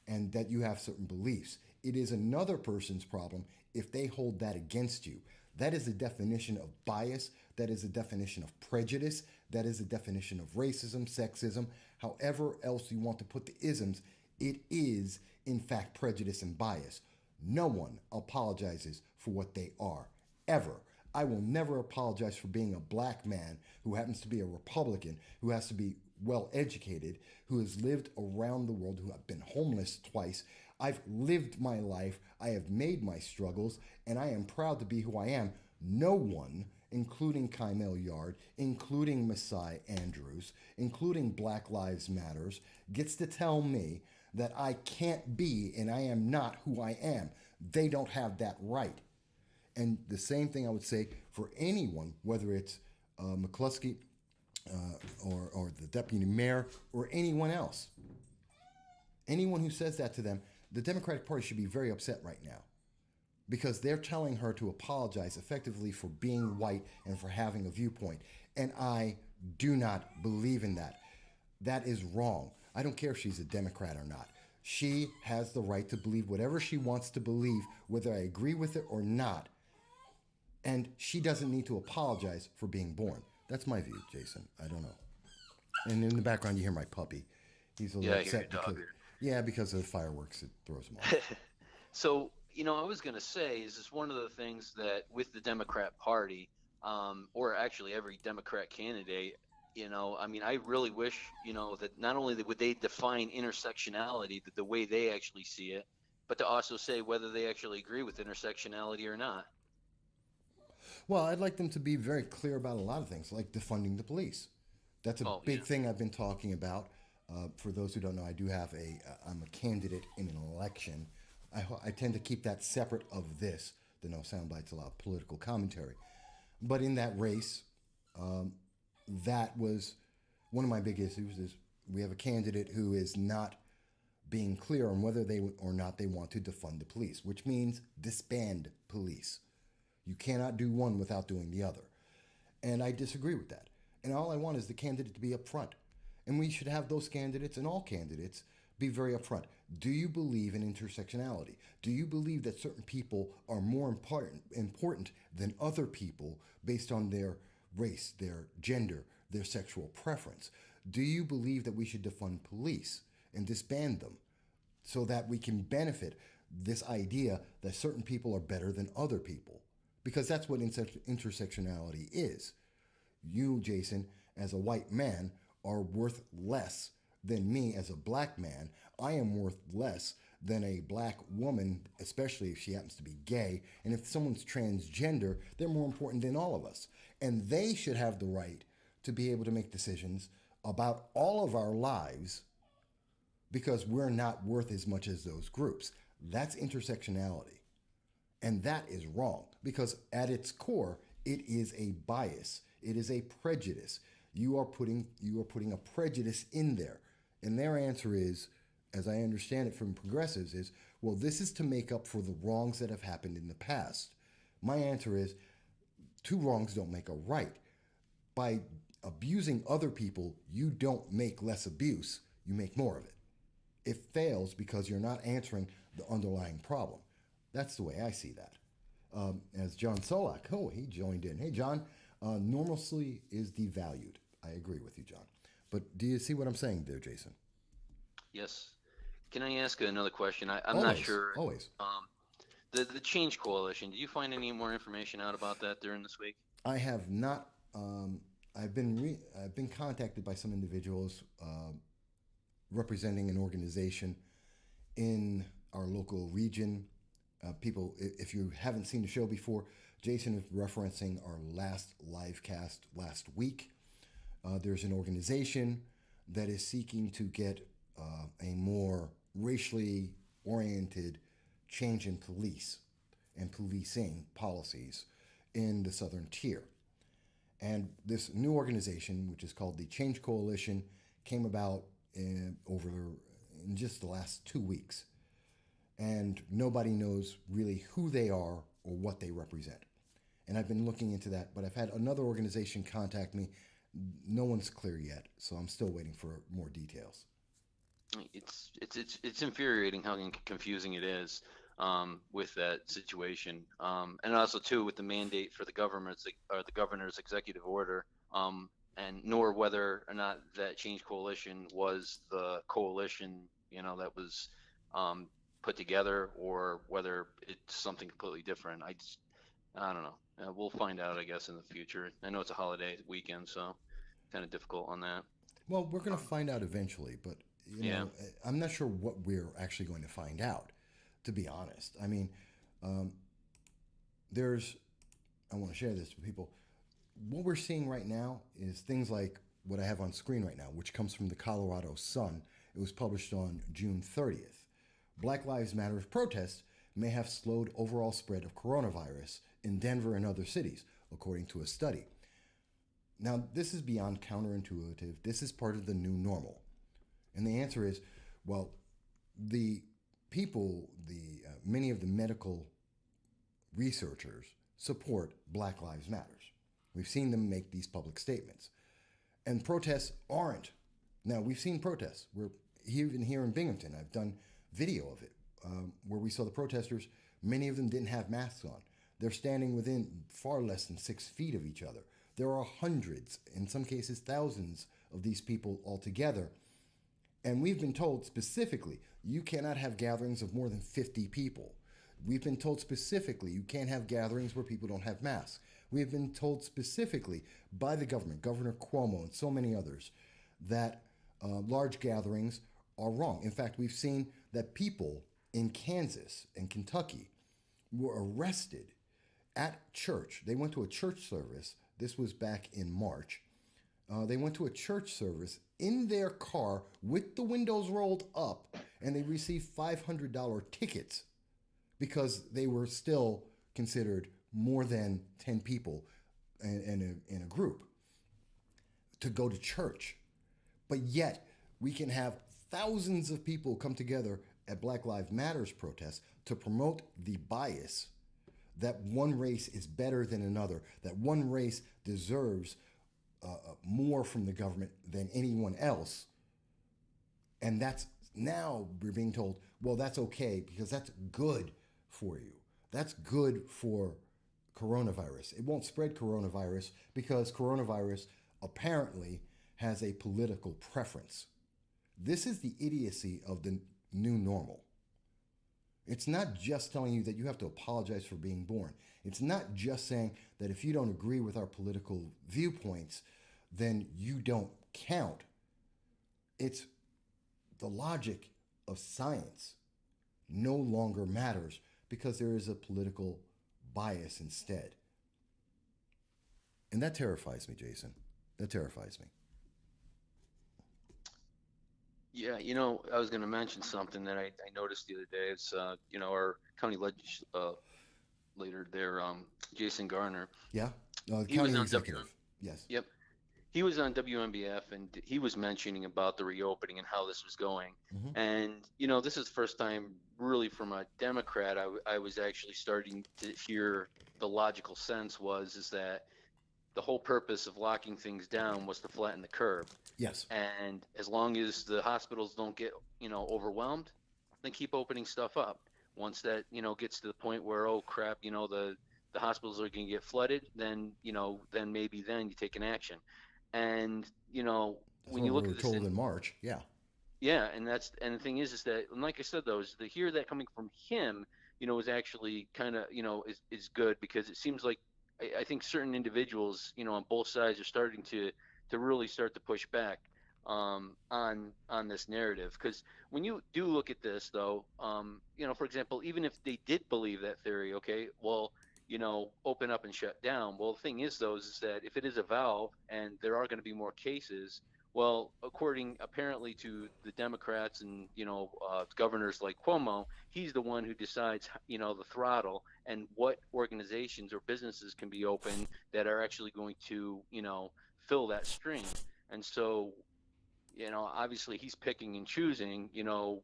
Speaker 1: and that you have certain beliefs. It is another person's problem if they hold that against you. That is the definition of bias. That is the definition of prejudice. That is the definition of racism, sexism, however else you want to put the isms. It is, in fact, prejudice and bias. No one apologizes for what they are, ever. I will never apologize for being a black man who happens to be a Republican, who has to be well educated, who has lived around the world, who have been homeless twice. I've lived my life, I have made my struggles, and I am proud to be who I am. No one, including Kymel Yard, including Masai Andrews, including Black Lives Matters, gets to tell me that I can't be and I am not who I am. They don't have that right. And the same thing I would say for anyone, whether it's McCluskey or the deputy mayor or anyone else. Anyone who says that to them, the Democratic Party should be very upset right now, because they're telling her to apologize effectively for being white and for having a viewpoint. And I do not believe in that. That is wrong. I don't care if she's a Democrat or not. She has the right to believe whatever she wants to believe, whether I agree with it or not. And she doesn't need to apologize for being born. That's my view, Jason. I don't know. And in the background, you hear my puppy. He's a little upset because of the fireworks. It throws him off.
Speaker 4: So, I was going to say is one of the things that with the Democrat Party, or actually every Democrat candidate, I really wish, that not only would they define intersectionality the way they actually see it, but to also say whether they actually agree with intersectionality or not.
Speaker 1: Well, I'd like them to be very clear about a lot of things, like defunding the police. That's a big thing I've been talking about. For those who don't know, I'm a candidate in an election. I tend to keep that separate of this, the No Soundbites Allowed political commentary. But in that race, that was one of my big issues. Is we have a candidate who is not being clear on whether they or not they want to defund the police, which means disband police. You cannot do one without doing the other. And I disagree with that. And all I want is the candidate to be upfront. And we should have those candidates and all candidates be very upfront. Do you believe in intersectionality? Do you believe that certain people are more important than other people based on their race, their gender, their sexual preference? Do you believe that we should defund police and disband them so that we can benefit this idea that certain people are better than other people? Because that's what intersectionality is. You, Jason, as a white man, are worth less than me as a black man. I am worth less than a black woman, especially if she happens to be gay. And if someone's transgender, they're more important than all of us. And they should have the right to be able to make decisions about all of our lives because we're not worth as much as those groups. That's intersectionality. And that is wrong because at its core, it is a bias. It is a prejudice. You are putting a prejudice in there. And their answer is, as I understand it from progressives, is, well, this is to make up for the wrongs that have happened in the past. My answer is, two wrongs don't make a right. By abusing other people, you don't make less abuse, you make more of it. It fails because you're not answering the underlying problem. That's the way I see that. As John Solak, he joined in. Hey, John, normalcy is devalued. I agree with you, John. But do you see what I'm saying there, Jason?
Speaker 4: Yes. Can I ask another question? I'm
Speaker 1: Always,
Speaker 4: not sure.
Speaker 1: Always.
Speaker 4: The Change Coalition, did you find any more information out about that during this week?
Speaker 1: I have not. I've been contacted by some individuals representing an organization in our local region. People, if you haven't seen the show before, Jason is referencing our last live cast last week. There's an organization that is seeking to get a more racially oriented change in police and policing policies in the Southern Tier. And this new organization, which is called the Change Coalition, came about in just the last 2 weeks. And nobody knows really who they are or what they represent. And I've been looking into that, but I've had another organization contact me. No one's clear yet, so I'm still waiting for more details.
Speaker 4: It's infuriating how confusing it is with that situation, and also too with the mandate for the governor's executive order, and nor whether or not that Change Coalition was the coalition that was put together, or whether it's something completely different. I don't know. We'll find out, I guess, in the future. I know it's a holiday weekend, so kind of difficult on that.
Speaker 1: Well, we're going to find out eventually, but I'm not sure what we're actually going to find out, to be honest. I mean, I want to share this with people. What we're seeing right now is things like what I have on screen right now, which comes from the Colorado Sun. It was published on June 30th. Black Lives Matter protests may have slowed overall spread of coronavirus in Denver and other cities, according to a study. Now, this is beyond counterintuitive. This is part of the new normal. And the answer is, well, the people, many of the medical researchers support Black Lives Matters. We've seen them make these public statements. And protests aren't. Now, we've seen protests. We're even here in Binghamton. I've done video of it where we saw the protesters. Many of them didn't have masks on. They're standing within far less than 6 feet of each other. There are hundreds, in some cases thousands, of these people altogether. And we've been told specifically, you cannot have gatherings of more than 50 people. We've been told specifically, you can't have gatherings where people don't have masks. We have been told specifically by the government, Governor Cuomo and so many others, that large gatherings are wrong. In fact, we've seen that people in Kansas and Kentucky were arrested at church. They went to a church service. This was back in March. They went to a church service in their car with the windows rolled up, and they received $500 tickets because they were still considered more than 10 people in a group to go to church. But yet, we can have thousands of people come together at Black Lives Matters protests to promote the bias that one race is better than another, that one race deserves more from the government than anyone else. And that's now we're being told, well, that's okay because that's good for you. That's good for coronavirus. It won't spread coronavirus because coronavirus apparently has a political preference. This is the idiocy of the new normal. It's not just telling you that you have to apologize for being born. It's not just saying that if you don't agree with our political viewpoints, then you don't count. It's the logic of science no longer matters because there is a political bias instead. And that terrifies me, Jason. That terrifies me.
Speaker 4: Yeah, I was going to mention something that I noticed the other day. It's, our county legislator there, Jason Garner.
Speaker 1: Yeah, the
Speaker 4: He was
Speaker 1: county
Speaker 4: on
Speaker 1: executive. Yes.
Speaker 4: Yep. He was on WMBF and he was mentioning about the reopening and how this was going.
Speaker 1: Mm-hmm.
Speaker 4: And, this is the first time really from a Democrat, I was actually starting to hear the logical sense is that the whole purpose of locking things down was to flatten the curve.
Speaker 1: Yes.
Speaker 4: And as long as the hospitals don't get, overwhelmed, then keep opening stuff up. Once that, gets to the point where, oh crap, the hospitals are going to get flooded, then, then maybe then you take an action. And,
Speaker 1: That's
Speaker 4: when you look at this
Speaker 1: told in March, yeah.
Speaker 4: Yeah, and the thing is that, and like I said, though, is to hear that coming from him, is actually kind of, is good because it seems like I think certain individuals, on both sides are starting to really start to push back on this narrative. Because when you do look at this, though, for example, even if they did believe that theory, okay, well, open up and shut down. Well, the thing is, though, is that if it is a valve and there are going to be more cases, well, according apparently to the Democrats and, governors like Cuomo, he's the one who decides, the throttle and what organizations or businesses can be open that are actually going to, fill that string. And so, obviously he's picking and choosing,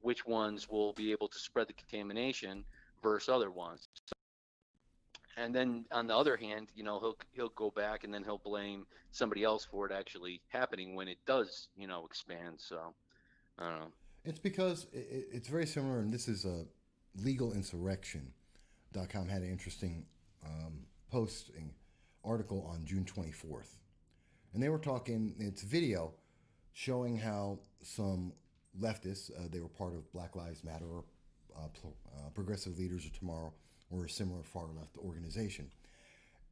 Speaker 4: which ones will be able to spread the contamination versus other ones. And then on the other hand, he'll go back and then he'll blame somebody else for it actually happening when it does, expand. So I don't know.
Speaker 1: It's because it's very similar, and this is a legalinsurrection.com had an interesting posting article on June 24th. And they were talking, it's video showing how some leftists, they were part of Black Lives Matter or Progressive Leaders of Tomorrow, or a similar far-left organization.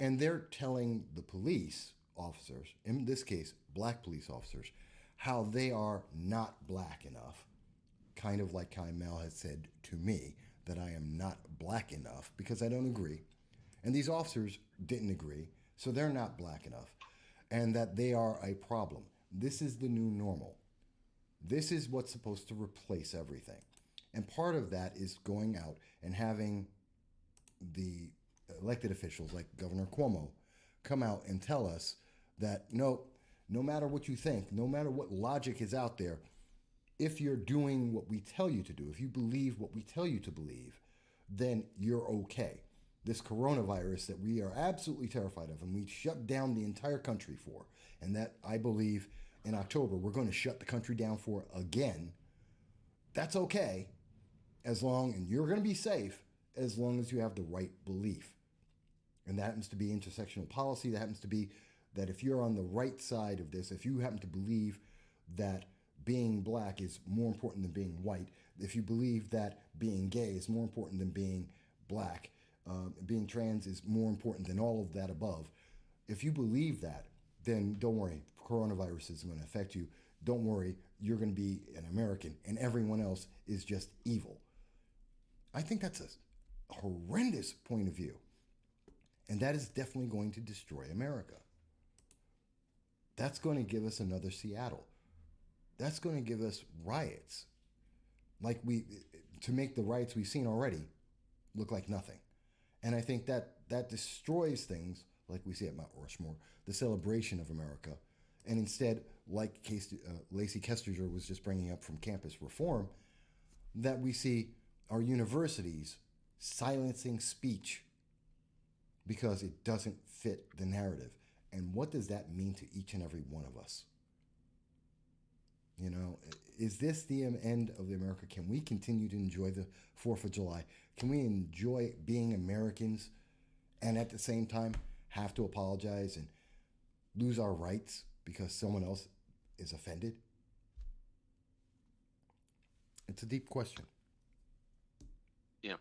Speaker 1: And they're telling the police officers, in this case, black police officers, how they are not black enough, kind of like Kyle has said to me, that I am not black enough because I don't agree. And these officers didn't agree, so they're not black enough, and that they are a problem. This is the new normal. This is what's supposed to replace everything. And part of that is going out and having the elected officials like Governor Cuomo come out and tell us that no matter what you think, no matter what logic is out there, if you're doing what we tell you to do, if you believe what we tell you to believe, then you're okay. This coronavirus that we are absolutely terrified of and we shut down the entire country for, and that I believe in October we're going to shut the country down for again, that's okay as long, and you're going to be safe as long as you have the right belief. And that happens to be intersectional policy. That happens to be that if you're on the right side of this, if you happen to believe that being black is more important than being white, if you believe that being gay is more important than being black, being trans is more important than all of that above, if you believe that, then don't worry, coronavirus isn't going to affect you. Don't worry, you're going to be an American and everyone else is just evil. I think that's a horrendous point of view. And that is definitely going to destroy America. That's going to give us another Seattle. That's going to give us riots. To make the riots we've seen already look like nothing. And I think that destroys things like we see at Mount Rushmore, the celebration of America. And instead, like Lacey Kestinger was just bringing up from campus reform, that we see our universities silencing speech because it doesn't fit the narrative. And what does that mean to each and every one of us? Is this the end of the America? Can we continue to enjoy the 4th of July? Can we enjoy being Americans and at the same time have to apologize and lose our rights because someone else is offended? It's a deep question.
Speaker 4: Yeah.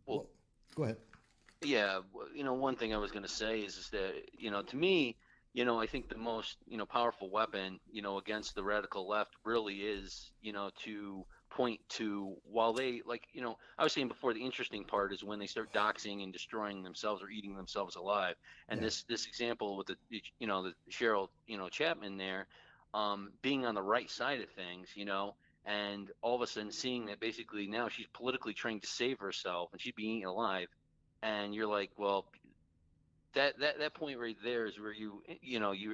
Speaker 4: Well,
Speaker 1: go ahead.
Speaker 4: Yeah, one thing I was going to say is that, to me, I think the most, powerful weapon, against the radical left really is, to point to, while they, like, I was saying before, the interesting part is when they start doxing and destroying themselves or eating themselves alive. And
Speaker 1: Yeah.
Speaker 4: this example with the Cheryl, Chapman there, being on the right side of things, and all of a sudden seeing that basically now she's politically trying to save herself and she's being eaten alive. And you're like, well, that point right there is where you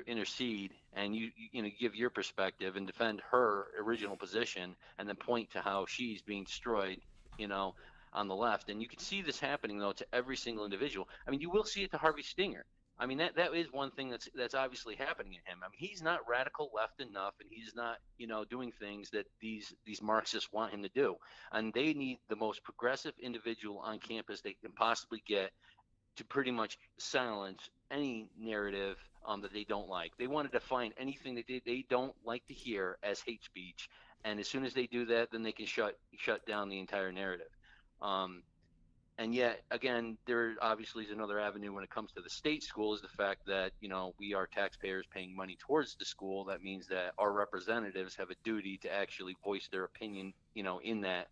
Speaker 4: intercede and you give your perspective and defend her original position, and then point to how she's being destroyed, on the left. And you can see this happening though to every single individual. I mean, you will see it to Harvey Stinger. I mean, that is one thing that's obviously happening in him. I mean, he's not radical left enough, and he's not, doing things that these Marxists want him to do. And they need the most progressive individual on campus they can possibly get to pretty much silence any narrative that they don't like. They want to define anything that they don't like to hear as hate speech. And as soon as they do that, then they can shut down the entire narrative. And yet, again, there obviously is another avenue when it comes to the state school, is the fact that, we are taxpayers paying money towards the school. That means that our representatives have a duty to actually voice their opinion, in that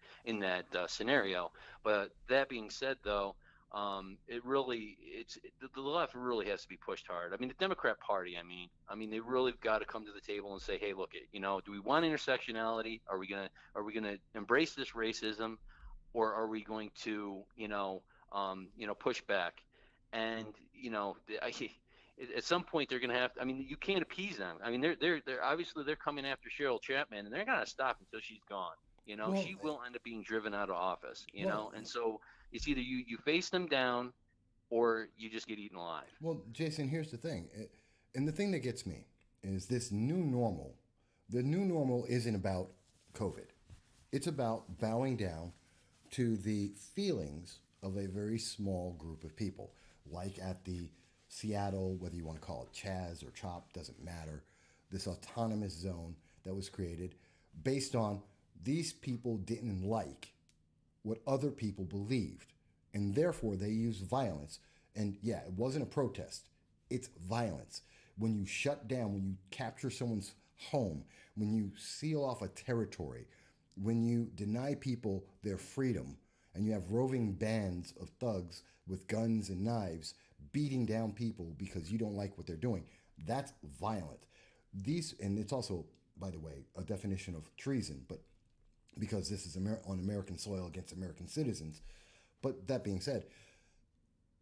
Speaker 4: scenario. But that being said, though, the left really has to be pushed hard. I mean, the Democrat Party, they really have got to come to the table and say, hey, look, do we want intersectionality? Are we gonna embrace this racism? Or are we going to, push back? And, at some point they're going to have to, you can't appease them. I mean, they're obviously they're coming after Cheryl Chapman, and they're going to stop until she's gone.
Speaker 1: Well,
Speaker 4: she will end up being driven out of office, and so it's either you face them down or you just get eaten alive.
Speaker 1: Well, Jason, here's the thing. And the thing that gets me is this new normal. The new normal isn't about COVID. It's about bowing down to the feelings of a very small group of people, like at the Seattle, whether you want to call it Chaz or CHOP, doesn't matter, this autonomous zone that was created based on these people didn't like what other people believed, and therefore they used violence. And yeah, it wasn't a protest, it's violence. When you shut down, when you capture someone's home, when you seal off a territory, when you deny people their freedom, and you have roving bands of thugs with guns and knives beating down people because you don't like what they're doing, that's violent. And it's also, by the way, a definition of treason, but because this is on American soil against American citizens. But that being said,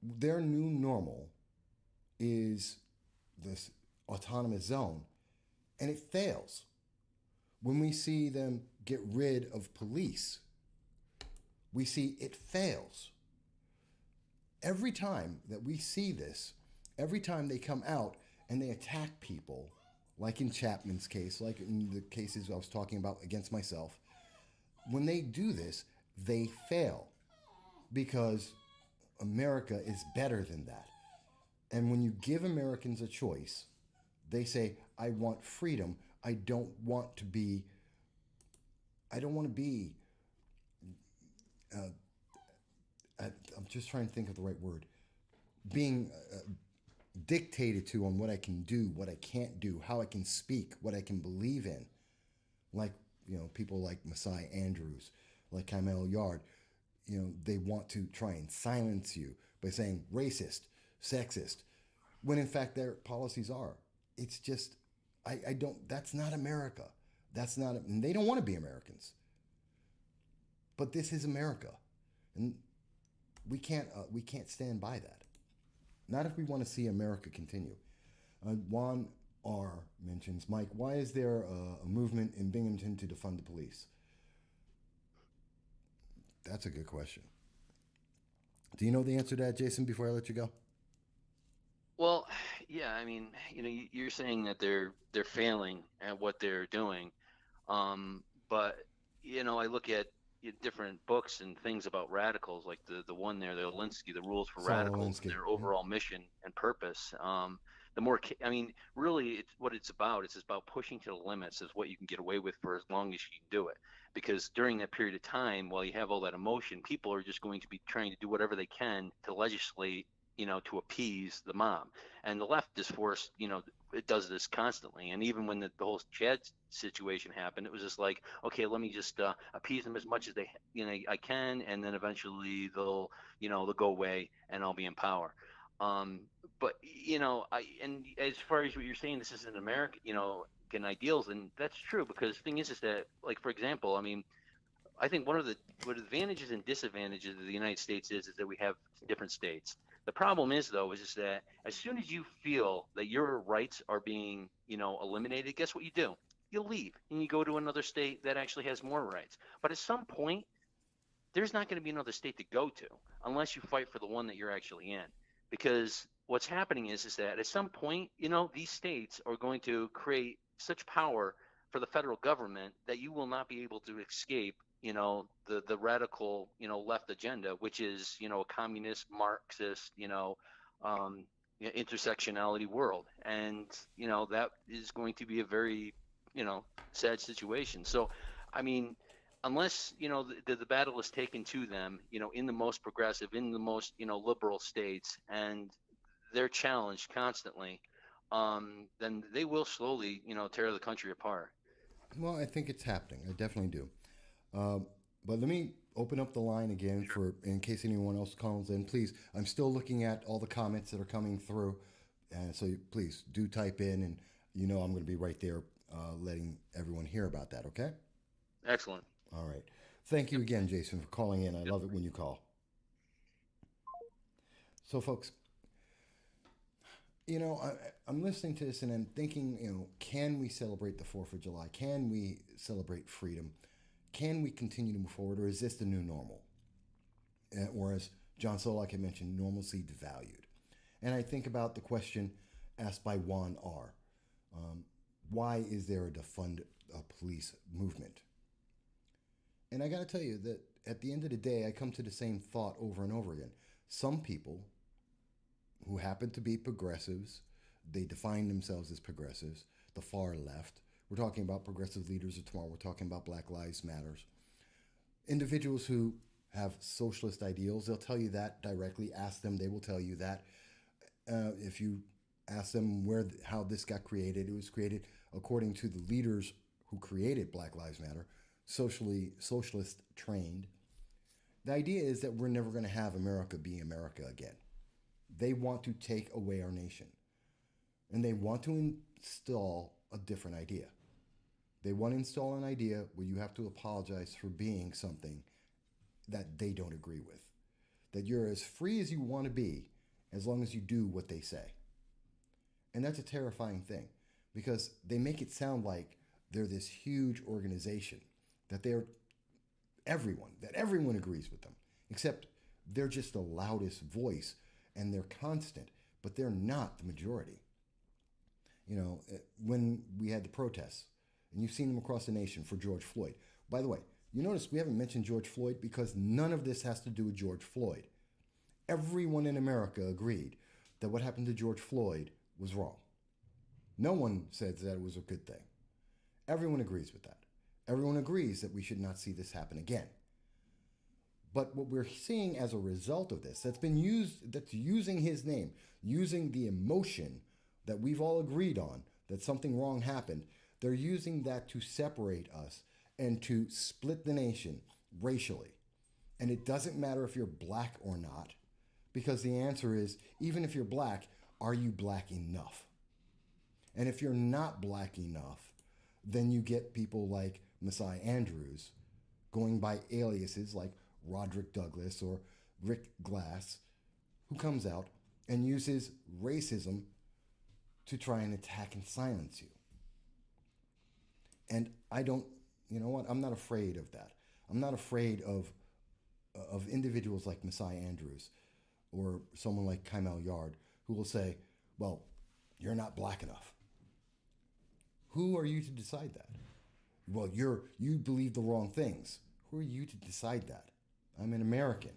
Speaker 1: their new normal is this autonomous zone, and it fails. When we see them get rid of police, we see it fails. Every time that we see this, every time they come out and they attack people, like in Chapman's case, like in the cases I was talking about against myself, when they do this, they fail because America is better than that. And when you give Americans a choice, they say, I want freedom. I don't want to be I'm just trying to think of the right word, being dictated to on what I can do, what I can't do, how I can speak, what I can believe in. Like, people like Messiah Andrews, like Kamel Yard, they want to try and silence you by saying racist, sexist, when in fact their policies are. It's just, that's not America. And they don't want to be Americans. But this is America. And we can't stand by that. Not if we want to see America continue. Juan R. mentions, Mike, why is there a movement in Binghamton to defund the police? That's a good question. Do you know the answer to that, Jason, before I let you go?
Speaker 4: Well, yeah, you're saying that they're failing at what they're doing. But, I look at, different books and things about radicals, like the one there, the Alinsky, the rules for
Speaker 1: Saul
Speaker 4: radicals, and
Speaker 1: Alinsky.
Speaker 4: their overall mission and purpose. The more, I mean, really, it's what it's about. It's about pushing to the limits of what you can get away with for as long as you can do it. Because during that period of time, while you have all that emotion, people are just going to be trying to do whatever they can to legislate, to appease the mob. And the left is forced, it does this constantly. And even when the whole Chad situation happened, it was just like, okay, let me just appease them as much as I can, and then eventually they'll go away, and I'll be in power. But and as far as what you're saying, this is an American, ideals, and that's true, because the thing is that, like, for example, I mean, I think one of the advantages and disadvantages of the United States is that we have different states. The problem is, though, is that as soon as you feel that your rights are being, eliminated, guess what you do? You leave and you go to another state that actually has more rights. But at some point, there's not going to be another state to go to unless you fight for the one that you're actually in. Because what's happening is that at some point, these states are going to create such power for the federal government that you will not be able to escape the radical left agenda, which is a communist, Marxist, intersectionality world. And that is going to be a very sad situation. So I mean, unless the battle is taken to them, in the most progressive, in the most liberal states, and they're challenged constantly, then they will slowly tear the country apart.
Speaker 1: Well, I think it's happening. I definitely do. But let me open up the line again for in case anyone else calls in. Please, I'm still looking at all the comments that are coming through, and so please do type in, and I'm going to be right there letting everyone hear about that. Okay?
Speaker 4: Excellent.
Speaker 1: All right. Thank you again, Jason, for calling in. I love it when you call. So, folks, I'm listening to this and I'm thinking, can we celebrate the 4th of July? Can we celebrate freedom? Can we continue to move forward, or is this the new normal? Or as John Solak had mentioned, normalcy devalued. And I think about the question asked by Juan R. Why is there a defund police movement? And I got to tell you that at the end of the day, I come to the same thought over and over again. Some people who happen to be progressives, they define themselves as progressives, the far left. We're talking about progressive leaders of tomorrow. We're talking about Black Lives Matters. Individuals who have socialist ideals, they'll tell you that directly. Ask them, they will tell you that. If you ask them how this got created, it was created according to the leaders who created Black Lives Matter, socialist trained. The idea is that we're never going to have America be America again. They want to take away our nation. And they want to install a different idea. They want to install an idea where you have to apologize for being something that they don't agree with. That you're as free as you want to be as long as you do what they say. And that's a terrifying thing, because they make it sound like they're this huge organization, that everyone agrees with them, except they're just the loudest voice and they're constant, but they're not the majority. When we had the protests, and you've seen them across the nation for George Floyd. By the way, you notice we haven't mentioned George Floyd because none of this has to do with George Floyd. Everyone in America agreed that what happened to George Floyd was wrong. No one said that it was a good thing. Everyone agrees with that. Everyone agrees that we should not see this happen again. But what we're seeing as a result of this, that's using his name, using the emotion that we've all agreed on, that something wrong happened, they're using that to separate us and to split the nation racially. And it doesn't matter if you're black or not, because the answer is, even if you're black, are you black enough? And if you're not black enough, then you get people like Messiah Andrews going by aliases like Roderick Douglass or Rick Glass, who comes out and uses racism to try and attack and silence you. And I'm not afraid of that. I'm not afraid of individuals like Messiah Andrews or someone like Kaimel Yard who will say, well, you're not black enough. Who are you to decide that? Well, you believe the wrong things. Who are you to decide that? I'm an American.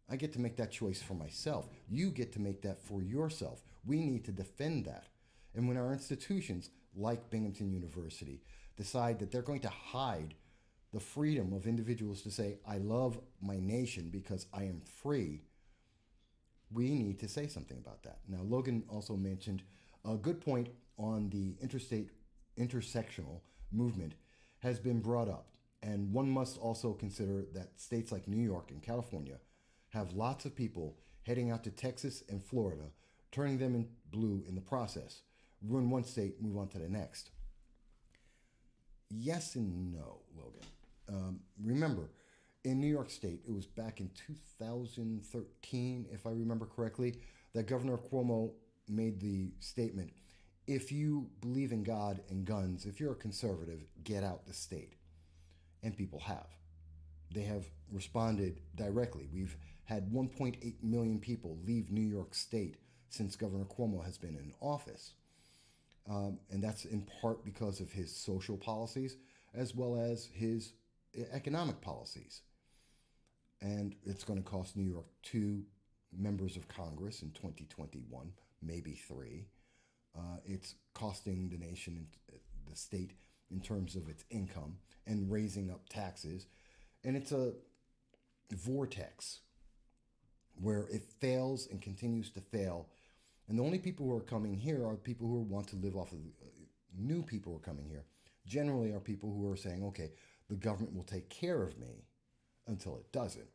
Speaker 1: I get to make that choice for myself. You get to make that for yourself. We need to defend that. And when our institutions, like Binghamton University, decide that they're going to hide the freedom of individuals to say, I love my nation because I am free, we need to say something about that. Now, Logan also mentioned a good point on the intersectional movement has been brought up. And one must also consider that states like New York and California have lots of people heading out to Texas and Florida, turning them in blue in the process. Ruin one state, move on to the next. Yes and no, Logan. Remember, in New York State, it was back in 2013, if I remember correctly, that Governor Cuomo made the statement, if you believe in God and guns, if you're a conservative, get out the state. And people have. They have responded directly. We've had 1.8 million people leave New York State since Governor Cuomo has been in office. And that's in part because of his social policies as well as his economic policies. And it's going to cost New York 2 members of Congress in 2021, maybe 3. It's costing the nation, the state, in terms of its income and raising up taxes. And it's a vortex where it fails and continues to fail. And the only people who are coming here are people who want to live off of new people who are coming here. Generally are people who are saying, okay, the government will take care of me until it doesn't.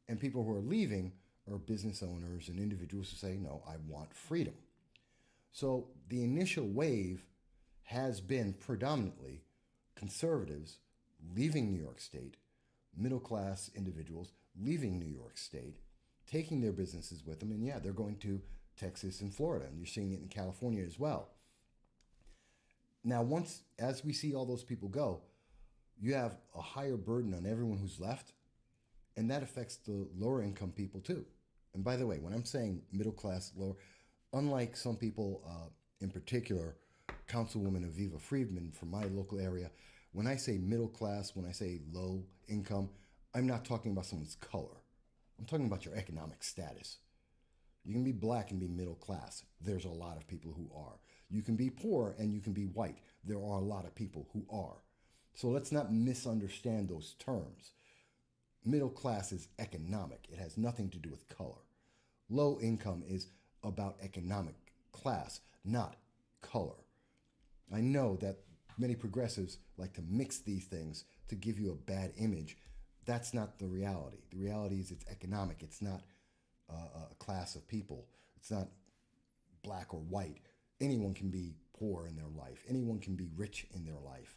Speaker 1: And people who are leaving are business owners and individuals who say, no, I want freedom. So the initial wave has been predominantly conservatives leaving New York State, middle-class individuals leaving New York State, taking their businesses with them, and yeah, they're going to Texas and Florida, and you're seeing it in California as well. Now, as we see all those people go, you have a higher burden on everyone who's left, and that affects the lower income people too. And by the way, when I'm saying middle class, lower, unlike some people, in particular, Councilwoman Aviva Friedman from my local area, when I say middle class, when I say low income, I'm not talking about someone's color. I'm talking about your economic status. You can be black and be middle class. There's a lot of people who are. You can be poor and you can be white. There are a lot of people who are. So let's not misunderstand those terms. Middle class is economic. It has nothing to do with color. Low income is about economic class, not color. I know that many progressives like to mix these things to give you a bad image. That's not the reality. The reality is it's economic. It's not a class of people. It's not black or white. Anyone can be poor in their life. Anyone can be rich in their life.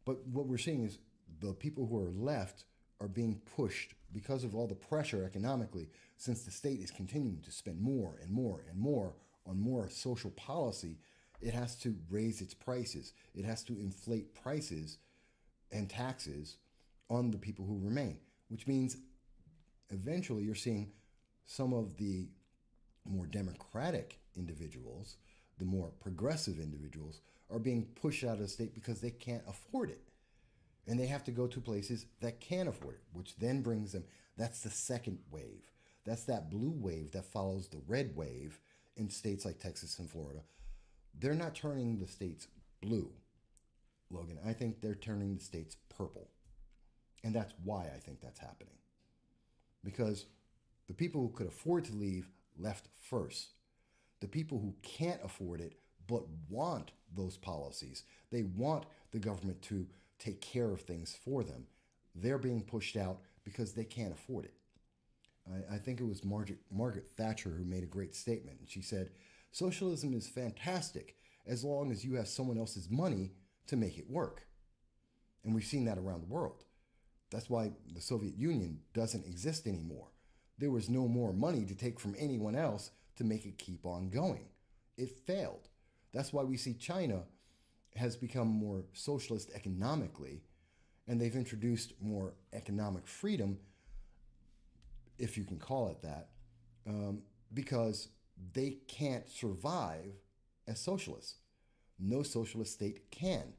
Speaker 1: But what we're seeing is the people who are left are being pushed because of all the pressure economically, since the state is continuing to spend more and more and more on more social policy. It has to raise its prices. It has to inflate prices and taxes on the people who remain, which means eventually you're seeing some of the more democratic individuals, the more progressive individuals, are being pushed out of the state because they can't afford it. And they have to go to places that can afford it, which then brings them, that's the second wave. That's that blue wave that follows the red wave in states like Texas and Florida. They're not turning the states blue, Logan. I think they're turning the states purple. And that's why I think that's happening. Because the people who could afford to leave left first. The people who can't afford it but want those policies, they want the government to take care of things for them, they're being pushed out because they can't afford it. I think it was Margaret Thatcher who made a great statement. And she said, socialism is fantastic as long as you have someone else's money to make it work. And we've seen that around the world. That's why the Soviet Union doesn't exist anymore. There was no more money to take from anyone else to make it keep on going. It failed. That's why we see China has become more socialist economically, and they've introduced more economic freedom, if you can call it that, because they can't survive as socialists. No socialist state can.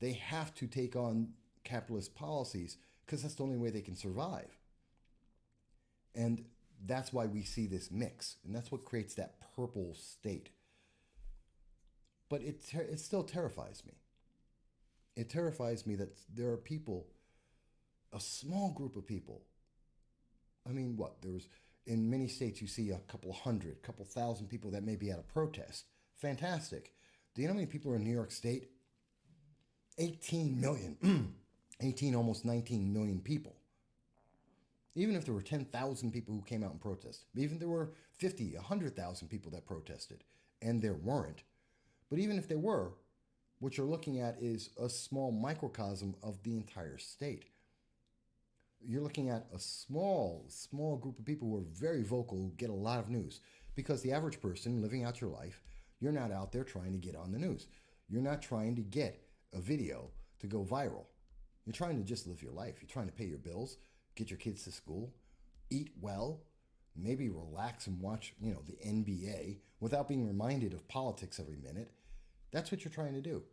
Speaker 1: They have to take on capitalist policies because that's the only way they can survive. And that's why we see this mix, and that's what creates that purple state. But it still terrifies me. It terrifies me that there are people, a small group of people. I mean, in many states you see a couple hundred, couple thousand people that may be at a protest. Fantastic. Do you know how many people are in New York State? 18 million. 18, almost 19 million people. Even if there were 10,000 people who came out and protested, even if there were 50, 100,000 people that protested, and there weren't, but even if there were, what you're looking at is a small microcosm of the entire state. You're looking at a small group of people who are very vocal, who get a lot of news. Because the average person living out your life, you're not out there trying to get on the news. You're not trying to get a video to go viral. You're trying to just live your life. You're trying to pay your bills, get your kids to school, eat well, maybe relax and watch, the NBA without being reminded of politics every minute. That's what you're trying to do.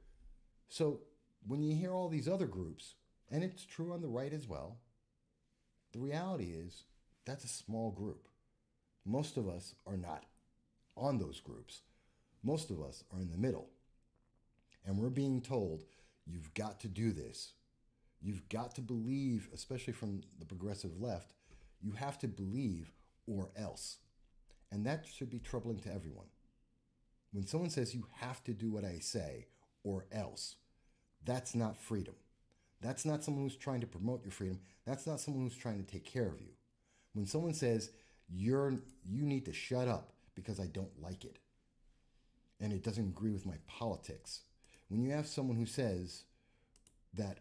Speaker 1: So when you hear all these other groups, and it's true on the right as well, the reality is that's a small group. Most of us are not on those groups. Most of us are in the middle. And we're being told, you've got to do this. You've got to believe, especially from the progressive left, you have to believe or else. And that should be troubling to everyone. When someone says you have to do what I say or else, that's not freedom. That's not someone who's trying to promote your freedom. That's not someone who's trying to take care of you. When someone says you need to shut up because I don't like it and it doesn't agree with my politics. When you have someone who says that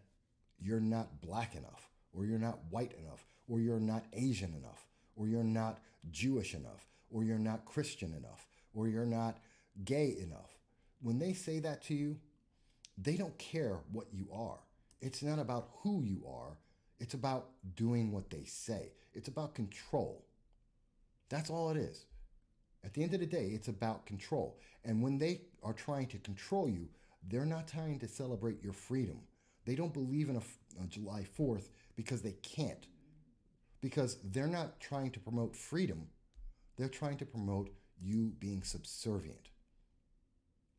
Speaker 1: you're not black enough, or you're not white enough, or you're not Asian enough, or you're not Jewish enough, or you're not Christian enough, or you're not gay enough. When they say that to you, they don't care what you are. It's not about who you are. It's about doing what they say. It's about control. That's all it is. At the end of the day, it's about control. And when they are trying to control you, they're not trying to celebrate your freedom. They don't believe in a July 4th because they can't. Because they're not trying to promote freedom. They're trying to promote you being subservient.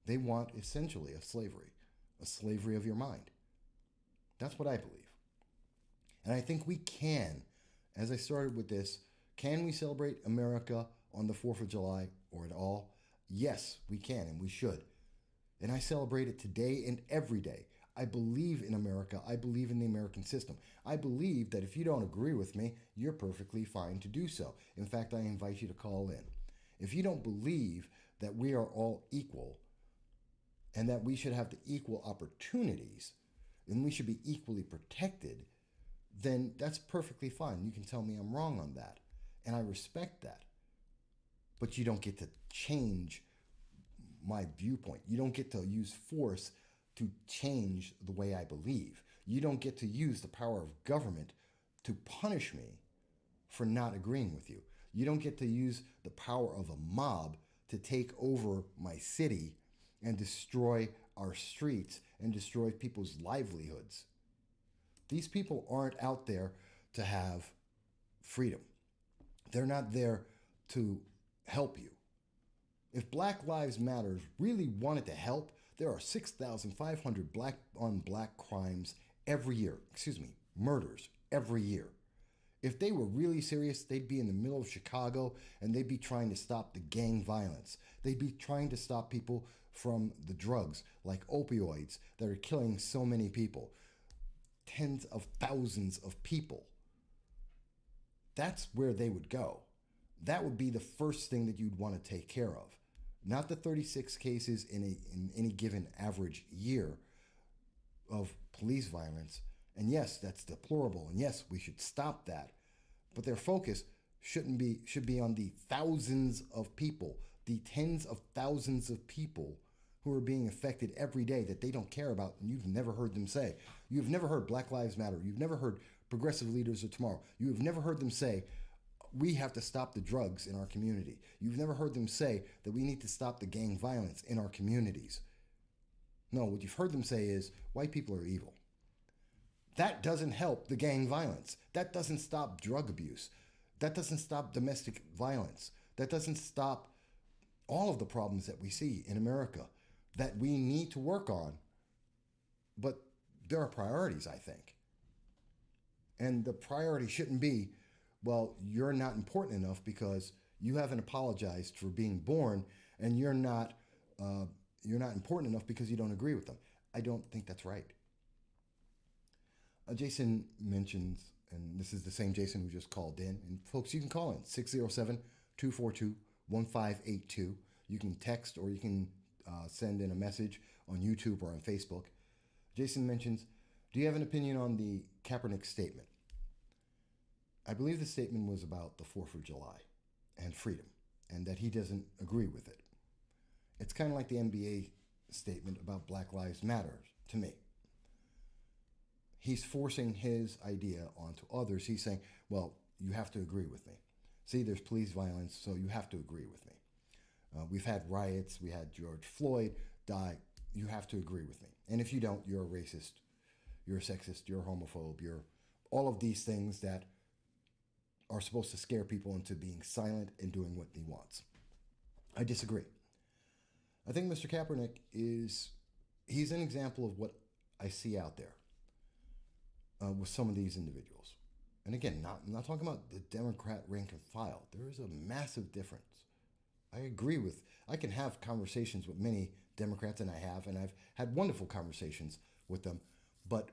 Speaker 1: They want essentially a slavery of your mind. That's what I believe. And I think we can, as I started with this, can we celebrate America on the 4th of July or at all? Yes, we can and we should. And I celebrate it today and every day. I believe in America. I believe in the American system. I believe that if you don't agree with me, you're perfectly fine to do so. In fact, I invite you to call in. If you don't believe that we are all equal and that we should have the equal opportunities and we should be equally protected, then that's perfectly fine. You can tell me I'm wrong on that. And I respect that. But you don't get to change my viewpoint. You don't get to use force to change the way I believe. You don't get to use the power of government to punish me for not agreeing with you. You don't get to use the power of a mob to take over my city and destroy our streets and destroy people's livelihoods. These people aren't out there to have freedom. They're not there to help you. If Black Lives Matter really wanted to help, there are 6,500 black on black crimes every year. Murders every year. If they were really serious, they'd be in the middle of Chicago and they'd be trying to stop the gang violence. They'd be trying to stop people from the drugs like opioids that are killing so many people. Tens of thousands of people. That's where they would go. That would be the first thing that you'd want to take care of. Not the 36 cases in any given average year of police violence. And yes, that's deplorable. And yes, we should stop that. But their focus should be on the thousands of people, the tens of thousands of people who are being affected every day that they don't care about and you've never heard them say. You've never heard Black Lives Matter. You've never heard Progressive Leaders of Tomorrow. You've never heard them say, we have to stop the drugs in our community. You've never heard them say that we need to stop the gang violence in our communities. No, what you've heard them say is white people are evil. That doesn't help the gang violence. That doesn't stop drug abuse. That doesn't stop domestic violence. That doesn't stop all of the problems that we see in America that we need to work on. But there are priorities, I think. And the priority shouldn't be, well, you're not important enough because you haven't apologized for being born, and you're not important enough because you don't agree with them. I don't think that's right. Jason mentions, and this is the same Jason who just called in, and folks, you can call in 607-242-1582. You can text or you can send in a message on YouTube or on Facebook. Jason mentions, do you have an opinion on the Kaepernick statement? I believe the statement was about the 4th of July and freedom, and that he doesn't agree with it. It's kind of like the NBA statement about Black Lives Matter to me. He's forcing his idea onto others. He's saying, well, you have to agree with me. See, there's police violence, so you have to agree with me. We've had riots. We had George Floyd die. You have to agree with me. And if you don't, you're a racist, you're a sexist, you're a homophobe, you're all of these things that are supposed to scare people into being silent and doing what he wants. I disagree. I think Mr. Kaepernick he's an example of what I see out there with some of these individuals. And again, I'm not talking about the Democrat rank and file. There is a massive difference. I can have conversations with many Democrats, and I've had wonderful conversations with them. But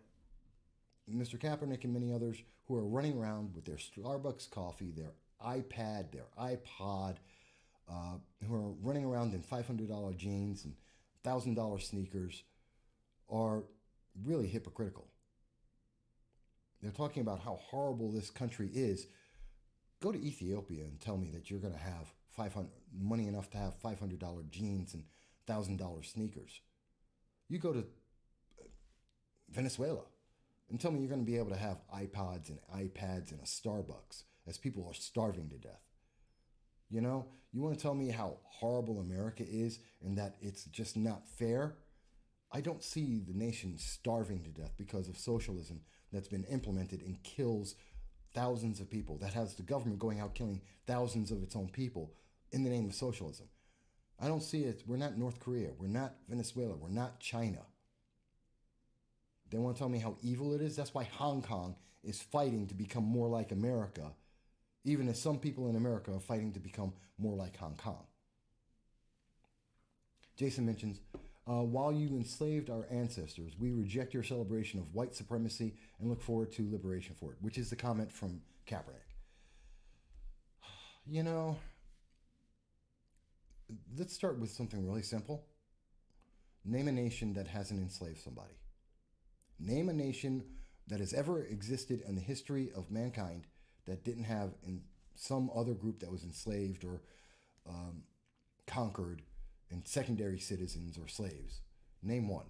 Speaker 1: Mr. Kaepernick and many others who are running around with their Starbucks coffee, their iPad, their iPod, who are running around in $500 jeans and $1,000 sneakers, are really hypocritical. They're talking about how horrible this country is. Go to Ethiopia and tell me that you're going to have money enough to have $500 jeans and $1,000 sneakers. You go to Venezuela and tell me you're going to be able to have iPods and iPads and a Starbucks as people are starving to death. You know, you want to tell me how horrible America is and that it's just not fair? I don't see the nation starving to death because of socialism that's been implemented and kills thousands of people, that has the government going out killing thousands of its own people in the name of socialism. I don't see it. We're not North Korea. We're not Venezuela. We're not China. They want to tell me how evil it is. That's why Hong Kong is fighting to become more like America, even as some people in America are fighting to become more like Hong Kong. Jason mentions, while you enslaved our ancestors, we reject your celebration of white supremacy and look forward to liberation for it, which is the comment from Kaepernick. You know, let's start with something really simple. Name a nation that hasn't enslaved somebody. Name a nation that has ever existed in the history of mankind that didn't have in some other group that was enslaved or conquered and secondary citizens or slaves. Name one,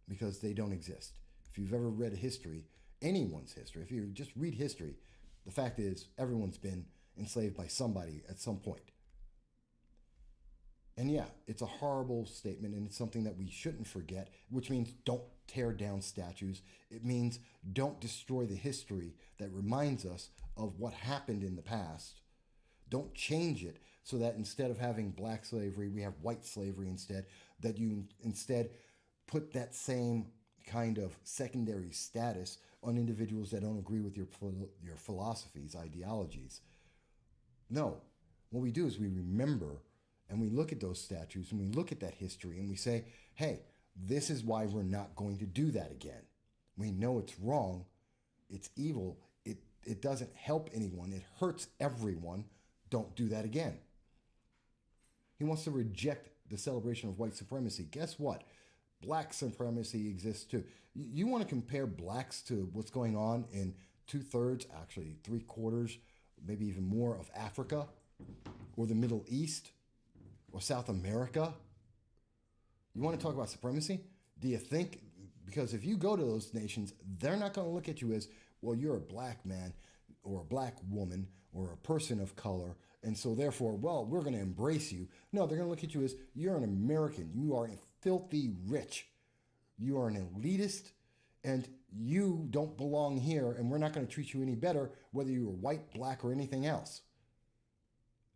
Speaker 1: because they don't exist. If you've ever read history, anyone's history, if you just read history, the fact is everyone's been enslaved by somebody at some point. And yeah, it's a horrible statement, and it's something that we shouldn't forget, which means don't tear down statues. It means don't destroy the history that reminds us of what happened in the past. Don't change it so that instead of having black slavery, we have white slavery instead, that you instead put that same kind of secondary status on individuals that don't agree with your philosophies, ideologies. No, what we do is we remember and we look at those statues and we look at that history and we say, hey, this is why we're not going to do that again. We know it's wrong, it's evil, it doesn't help anyone, it hurts everyone. Don't do that again. He wants to reject the celebration of white supremacy. Guess what? Black supremacy exists too. You want to compare blacks to what's going on in 2/3, actually 3/4, maybe even more of Africa or the Middle East or South America? You want to talk about supremacy? Do you think, because if you go to those nations, they're not going to look at you as, well, you're a black man or a black woman or a person of color, and so therefore, well, we're going to embrace you. No, they're going to look at you as, you're an American. You are filthy rich. You are an elitist, And you don't belong here, and we're not going to treat you any better, whether you are white, black, or anything else.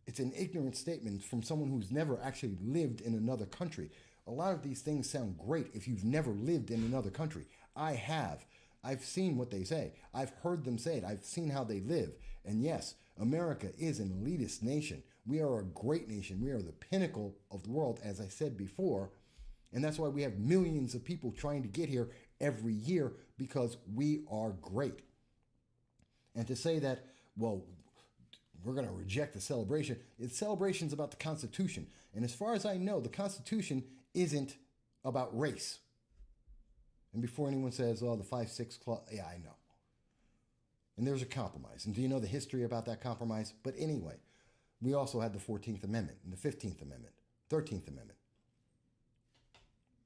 Speaker 1: It's an ignorant statement from someone who's never actually lived in another country. A lot of these things sound great if you've never lived in another country. I have. I've seen what they say. I've heard them say it. I've seen how they live. And yes, America is an elitist nation. We are a great nation. We are the pinnacle of the world, as I said before. And that's why we have millions of people trying to get here every year, because we are great. And to say that, well, we're going to reject the celebration, celebration's about the Constitution. And as far as I know, the Constitution isn't about race. And before anyone says, oh, the 5-6 Club, yeah, I know. And there's a compromise. And do you know the history about that compromise? But anyway, we also had the 14th Amendment and the 15th Amendment, 13th Amendment.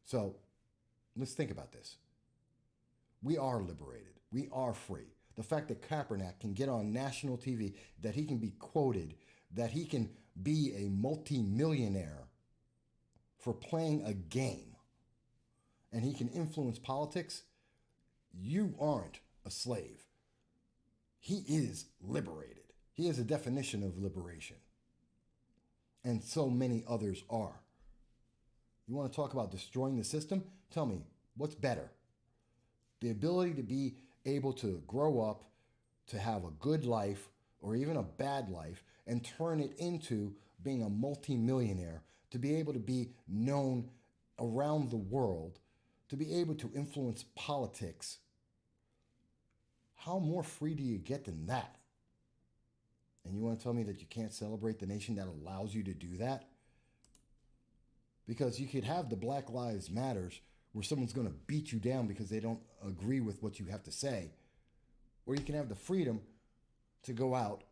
Speaker 1: So let's think about this. We are liberated. We are free. The fact that Kaepernick can get on national TV, that he can be quoted, that he can be a multi-millionaire for playing a game, and he can influence politics, you aren't a slave. He is liberated. He is a definition of liberation. And so many others are. You want to talk about destroying the system? Tell me, what's better? The ability to be able to grow up, to have a good life, or even a bad life, and turn it into being a multi-millionaire, to be able to be known around the world, to be able to influence politics. How more free do you get than that? And you want to tell me that you can't celebrate the nation that allows you to do that? Because you could have the Black Lives Matters where someone's going to beat you down because they don't agree with what you have to say. Or you can have the freedom to go out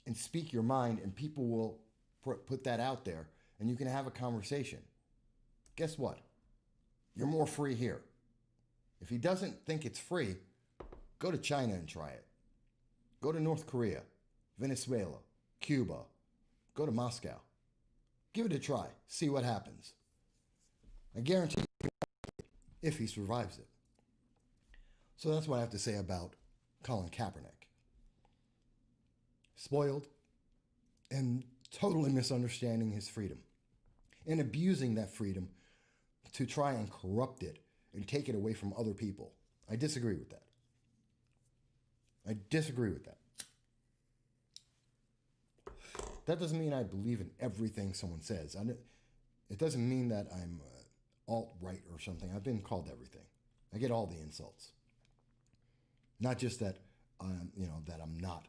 Speaker 1: and speak your mind, and people will put that out there, and you can have a conversation. Guess what? You're more free here. If he doesn't think it's free, go to China and try it. Go to North Korea, Venezuela, Cuba. Go to Moscow. Give it a try. See what happens. I guarantee you, if he survives it. So that's what I have to say about Colin Kaepernick. Spoiled and totally misunderstanding his freedom and abusing that freedom to try and corrupt it and take it away from other people. I disagree with that. I disagree with that. That doesn't mean I believe in everything someone says. It doesn't mean that I'm alt-right or something. I've been called everything. I get all the insults. Not just that, that I'm not.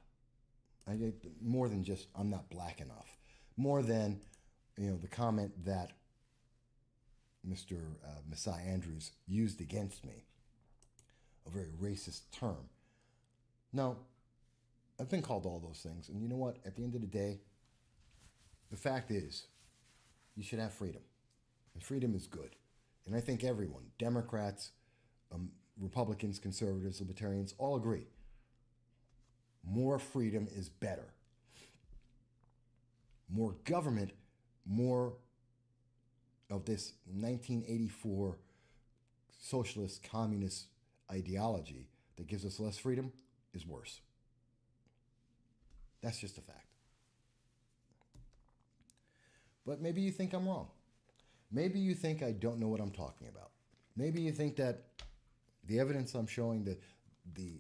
Speaker 1: I get more than just I'm not black enough. More than, the comment that Mr. Messiah Andrews used against me, a very racist term. No, I've been called all those things. And you know what? At the end of the day, the fact is, you should have freedom. And freedom is good. And I think everyone, Democrats, Republicans, conservatives, libertarians, all agree. More freedom is better. More government, more of this 1984 socialist communist ideology that gives us less freedom is worse. That's just a fact. But maybe you think I'm wrong. Maybe you think I don't know what I'm talking about. Maybe you think that the evidence I'm showing, the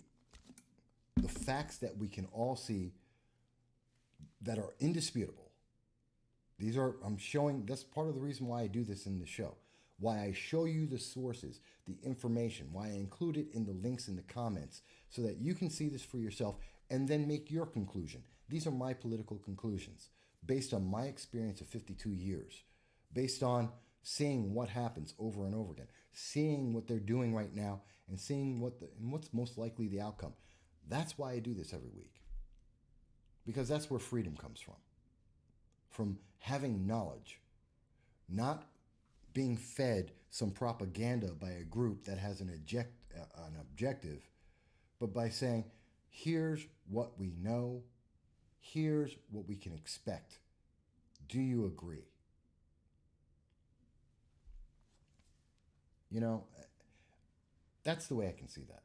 Speaker 1: facts that we can all see that are indisputable. I'm showing, that's part of the reason why I do this in the show. Why I show you the sources, the information, why I include it in the links in the comments so that you can see this for yourself and then make your conclusion. These are my political conclusions based on my experience of 52 years, based on seeing what happens over and over again, seeing what they're doing right now, and seeing what's most likely the outcome. That's why I do this every week, because that's where freedom comes from having knowledge, not being fed some propaganda by a group that has an objective, but by saying, here's what we know, here's what we can expect. Do you agree? That's the way I can see that.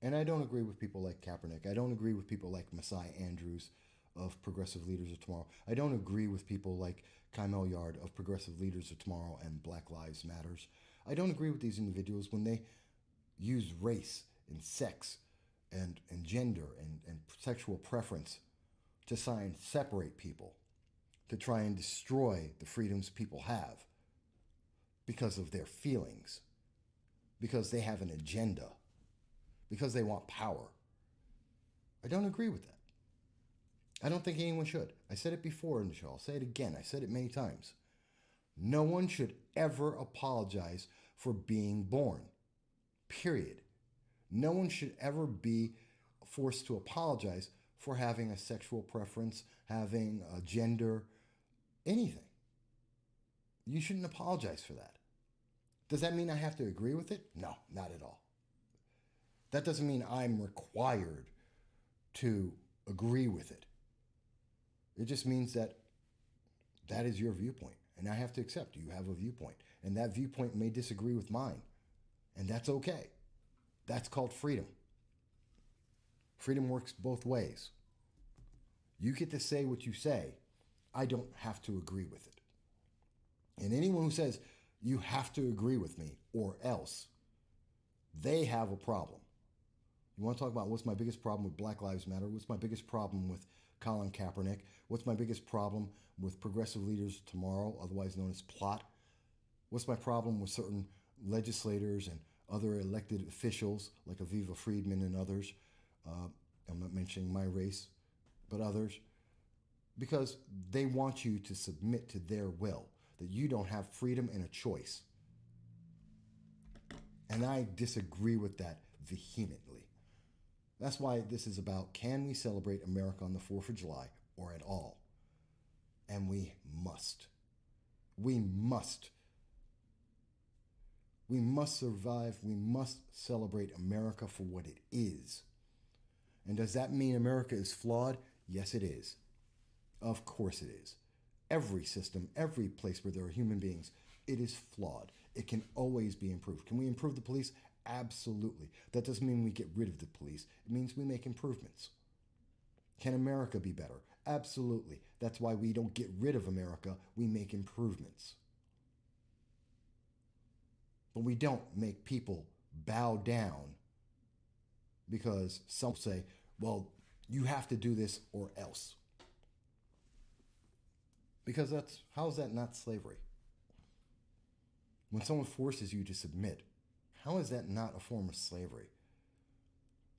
Speaker 1: And I don't agree with people like Kaepernick. I don't agree with people like Messiah Andrews of Progressive Leaders of Tomorrow. I don't agree with people like Kaimel Yard of Progressive Leaders of Tomorrow and Black Lives Matters. I don't agree with these individuals when they use race and sex and gender and sexual preference to try and separate people, to try and destroy the freedoms people have because of their feelings, because they have an agenda, because they want power. I don't agree with that. I don't think anyone should. I said it before in the show. I'll say it again. I said it many times. No one should ever apologize for being born. Period. No one should ever be forced to apologize for having a sexual preference, having a gender, anything. You shouldn't apologize for that. Does that mean I have to agree with it? No, not at all. That doesn't mean I'm required to agree with it. It just means that that is your viewpoint, and I have to accept you have a viewpoint, and that viewpoint may disagree with mine, and that's okay. That's called freedom. Freedom works both ways. You get to say what you say. I don't have to agree with it. And anyone who says you have to agree with me or else, they have a problem. You want to talk about what's my biggest problem with Black Lives Matter? What's my biggest problem with Colin Kaepernick? What's my biggest problem with Progressive Leaders Tomorrow, otherwise known as PLOT? What's my problem with certain legislators and other elected officials like Aviva Friedman and others? I'm not mentioning my race, but others. Because they want you to submit to their will, that you don't have freedom and a choice. And I disagree with that vehemently. That's why this is about, can we celebrate America on the 4th of July or at all? And we must. We must. We must survive. We must celebrate America for what it is. And does that mean America is flawed? Yes, it is. Of course it is. Every system, every place where there are human beings, it is flawed. It can always be improved. Can we improve the police? Absolutely. That doesn't mean we get rid of the police. It means we make improvements. Can America be better? Absolutely. That's why we don't get rid of America. We make improvements. But we don't make people bow down because some say, well, you have to do this or else. Because how is that not slavery? When someone forces you to submit, how is that not a form of slavery?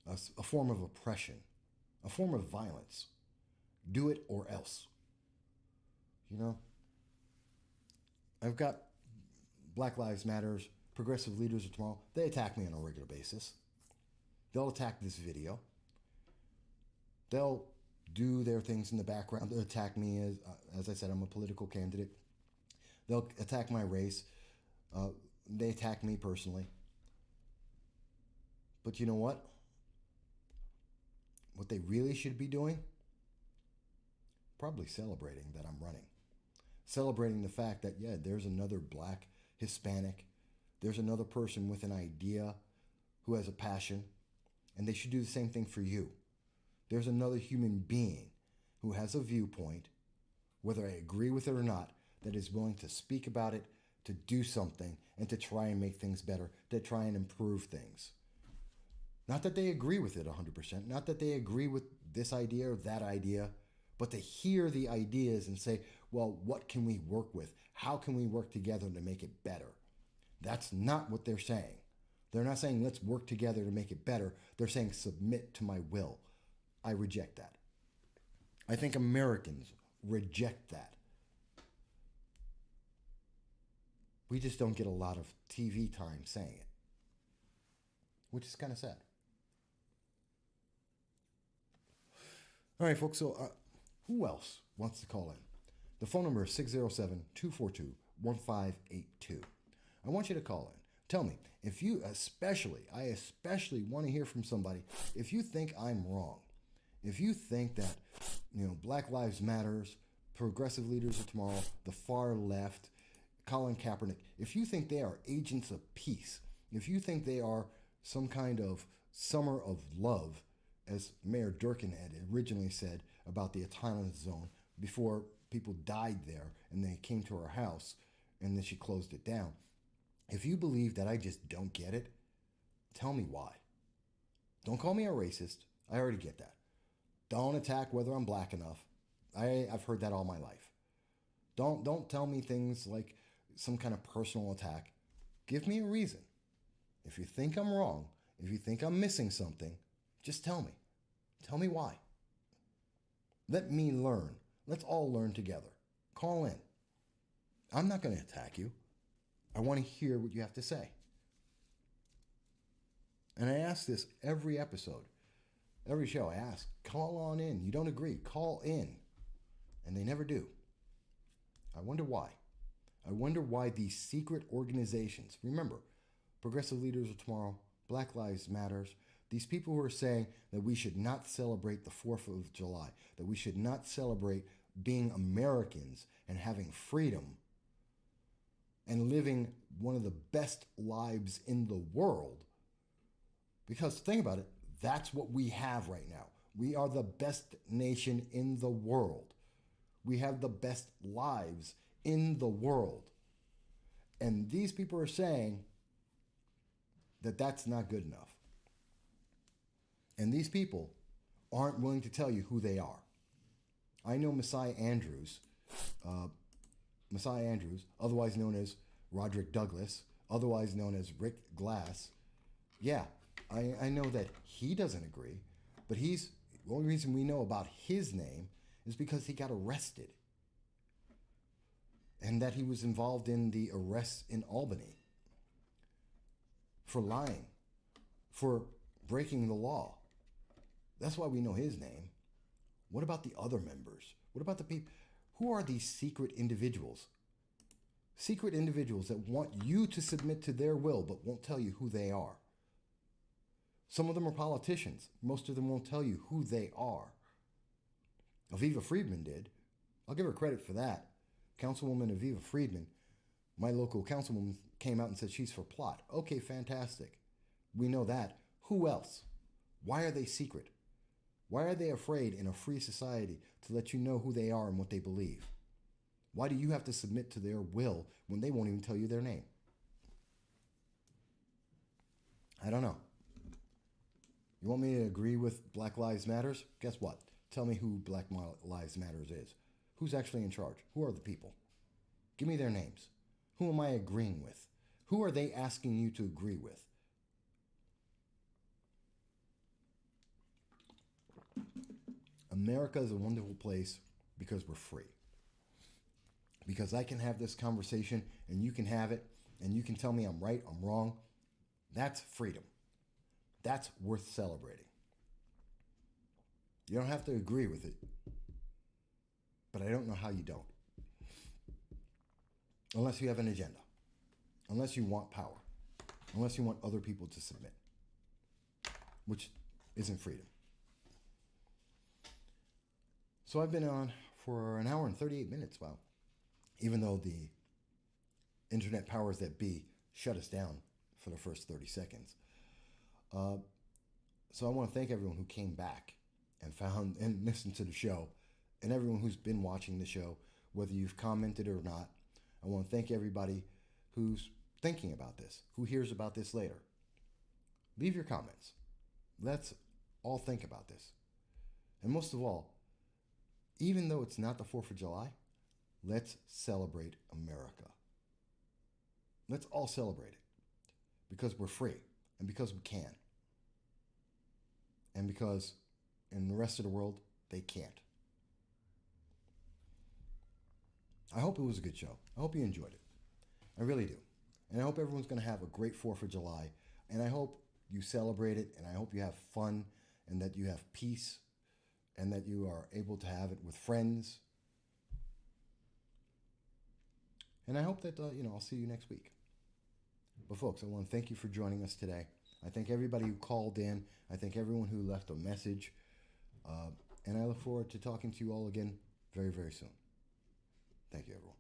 Speaker 1: A form of oppression, a form of violence. Do it or else. You know, I've got Black Lives Matters, Progressive Leaders of Tomorrow. They attack me on a regular basis. They'll attack this video. They'll do their things in the background. They'll attack me as I said, I'm a political candidate. They'll attack my race. They attack me personally. But you know what? What they really should be doing? Probably celebrating that I'm running. Celebrating the fact that, yeah, there's another Black, Hispanic, there's another person with an idea who has a passion, and they should do the same thing for you. There's another human being who has a viewpoint, whether I agree with it or not, that is willing to speak about it, to do something, and to try and make things better, to try and improve things. Not that they agree with it 100%, not that they agree with this idea or that idea, but to hear the ideas and say, well, what can we work with? How can we work together to make it better? That's not what they're saying. They're not saying, let's work together to make it better. They're saying, submit to my will. I reject that. I think Americans reject that. We just don't get a lot of TV time saying it, which is kind of sad. All right, folks, so who else wants to call in? The phone number is 607-242-1582. I want you to call in. Tell me, if you I especially want to hear from somebody, if you think I'm wrong, if you think that, Black Lives Matters, Progressive Leaders of Tomorrow, the far left, Colin Kaepernick, if you think they are agents of peace, if you think they are some kind of summer of love, as Mayor Durkin had originally said about the Autonomous Zone before people died there and they came to her house and then she closed it down. If you believe that I just don't get it, tell me why. Don't call me a racist. I already get that. Don't attack whether I'm black enough. I've heard that all my life. Don't tell me things like some kind of personal attack. Give me a reason. If you think I'm wrong, if you think I'm missing something, just tell me. Tell me why. Let me learn. Let's all learn together. Call in. I'm not going to attack you. I want to hear what you have to say. And I ask this every episode, every show. I ask, call on in. You don't agree, call in. And they never do. I wonder why. I wonder why these secret organizations, remember, Progressive Leaders of Tomorrow, Black Lives Matters, these people who are saying that we should not celebrate the 4th of July, that we should not celebrate being Americans and having freedom and living one of the best lives in the world. Because think about it, that's what we have right now. We are the best nation in the world. We have the best lives in the world. And these people are saying that that's not good enough. And these people aren't willing to tell you who they are. I know Messiah Andrews, otherwise known as Roderick Douglas, otherwise known as Rick Glass. Yeah, I know that he doesn't agree, but the only reason we know about his name is because he got arrested. And that he was involved in the arrests in Albany for lying, for breaking the law. That's why we know his name. What about the other members? What about the people? Who are these secret individuals? Secret individuals that want you to submit to their will but won't tell you who they are. Some of them are politicians. Most of them won't tell you who they are. Aviva Friedman did. I'll give her credit for that. Councilwoman Aviva Friedman, my local councilwoman, came out and said she's for plot. Okay, fantastic. We know that. Who else? Why are they secret? Why are they afraid in a free society to let you know who they are and what they believe? Why do you have to submit to their will when they won't even tell you their name? I don't know. You want me to agree with Black Lives Matters? Guess what? Tell me who Black Lives Matters is. Who's actually in charge? Who are the people? Give me their names. Who am I agreeing with? Who are they asking you to agree with? America is a wonderful place because we're free. Because I can have this conversation and you can have it and you can tell me I'm right, I'm wrong. That's freedom. That's worth celebrating. You don't have to agree with it, but I don't know how you don't. Unless you have an agenda. Unless you want power. Unless you want other people to submit. Which isn't freedom. So I've been on for an hour and 38 minutes, wow. Even though the internet powers that be shut us down for the first 30 seconds. So I want to thank everyone who came back and found and listened to the show, and everyone who's been watching the show, whether you've commented or not. I want to thank everybody who's thinking about this, who hears about this later. Leave your comments. Let's all think about this. And most of all, even though it's not the 4th of July, let's celebrate America. Let's all celebrate it because we're free and because we can. And because in the rest of the world, they can't. I hope it was a good show. I hope you enjoyed it. I really do. And I hope everyone's going to have a great 4th of July. And I hope you celebrate it. And I hope you have fun and that you have peace and that you are able to have it with friends. And I hope that, I'll see you next week. But folks, I want to thank you for joining us today. I thank everybody who called in. I thank everyone who left a message. And I look forward to talking to you all again very, very soon. Thank you, everyone.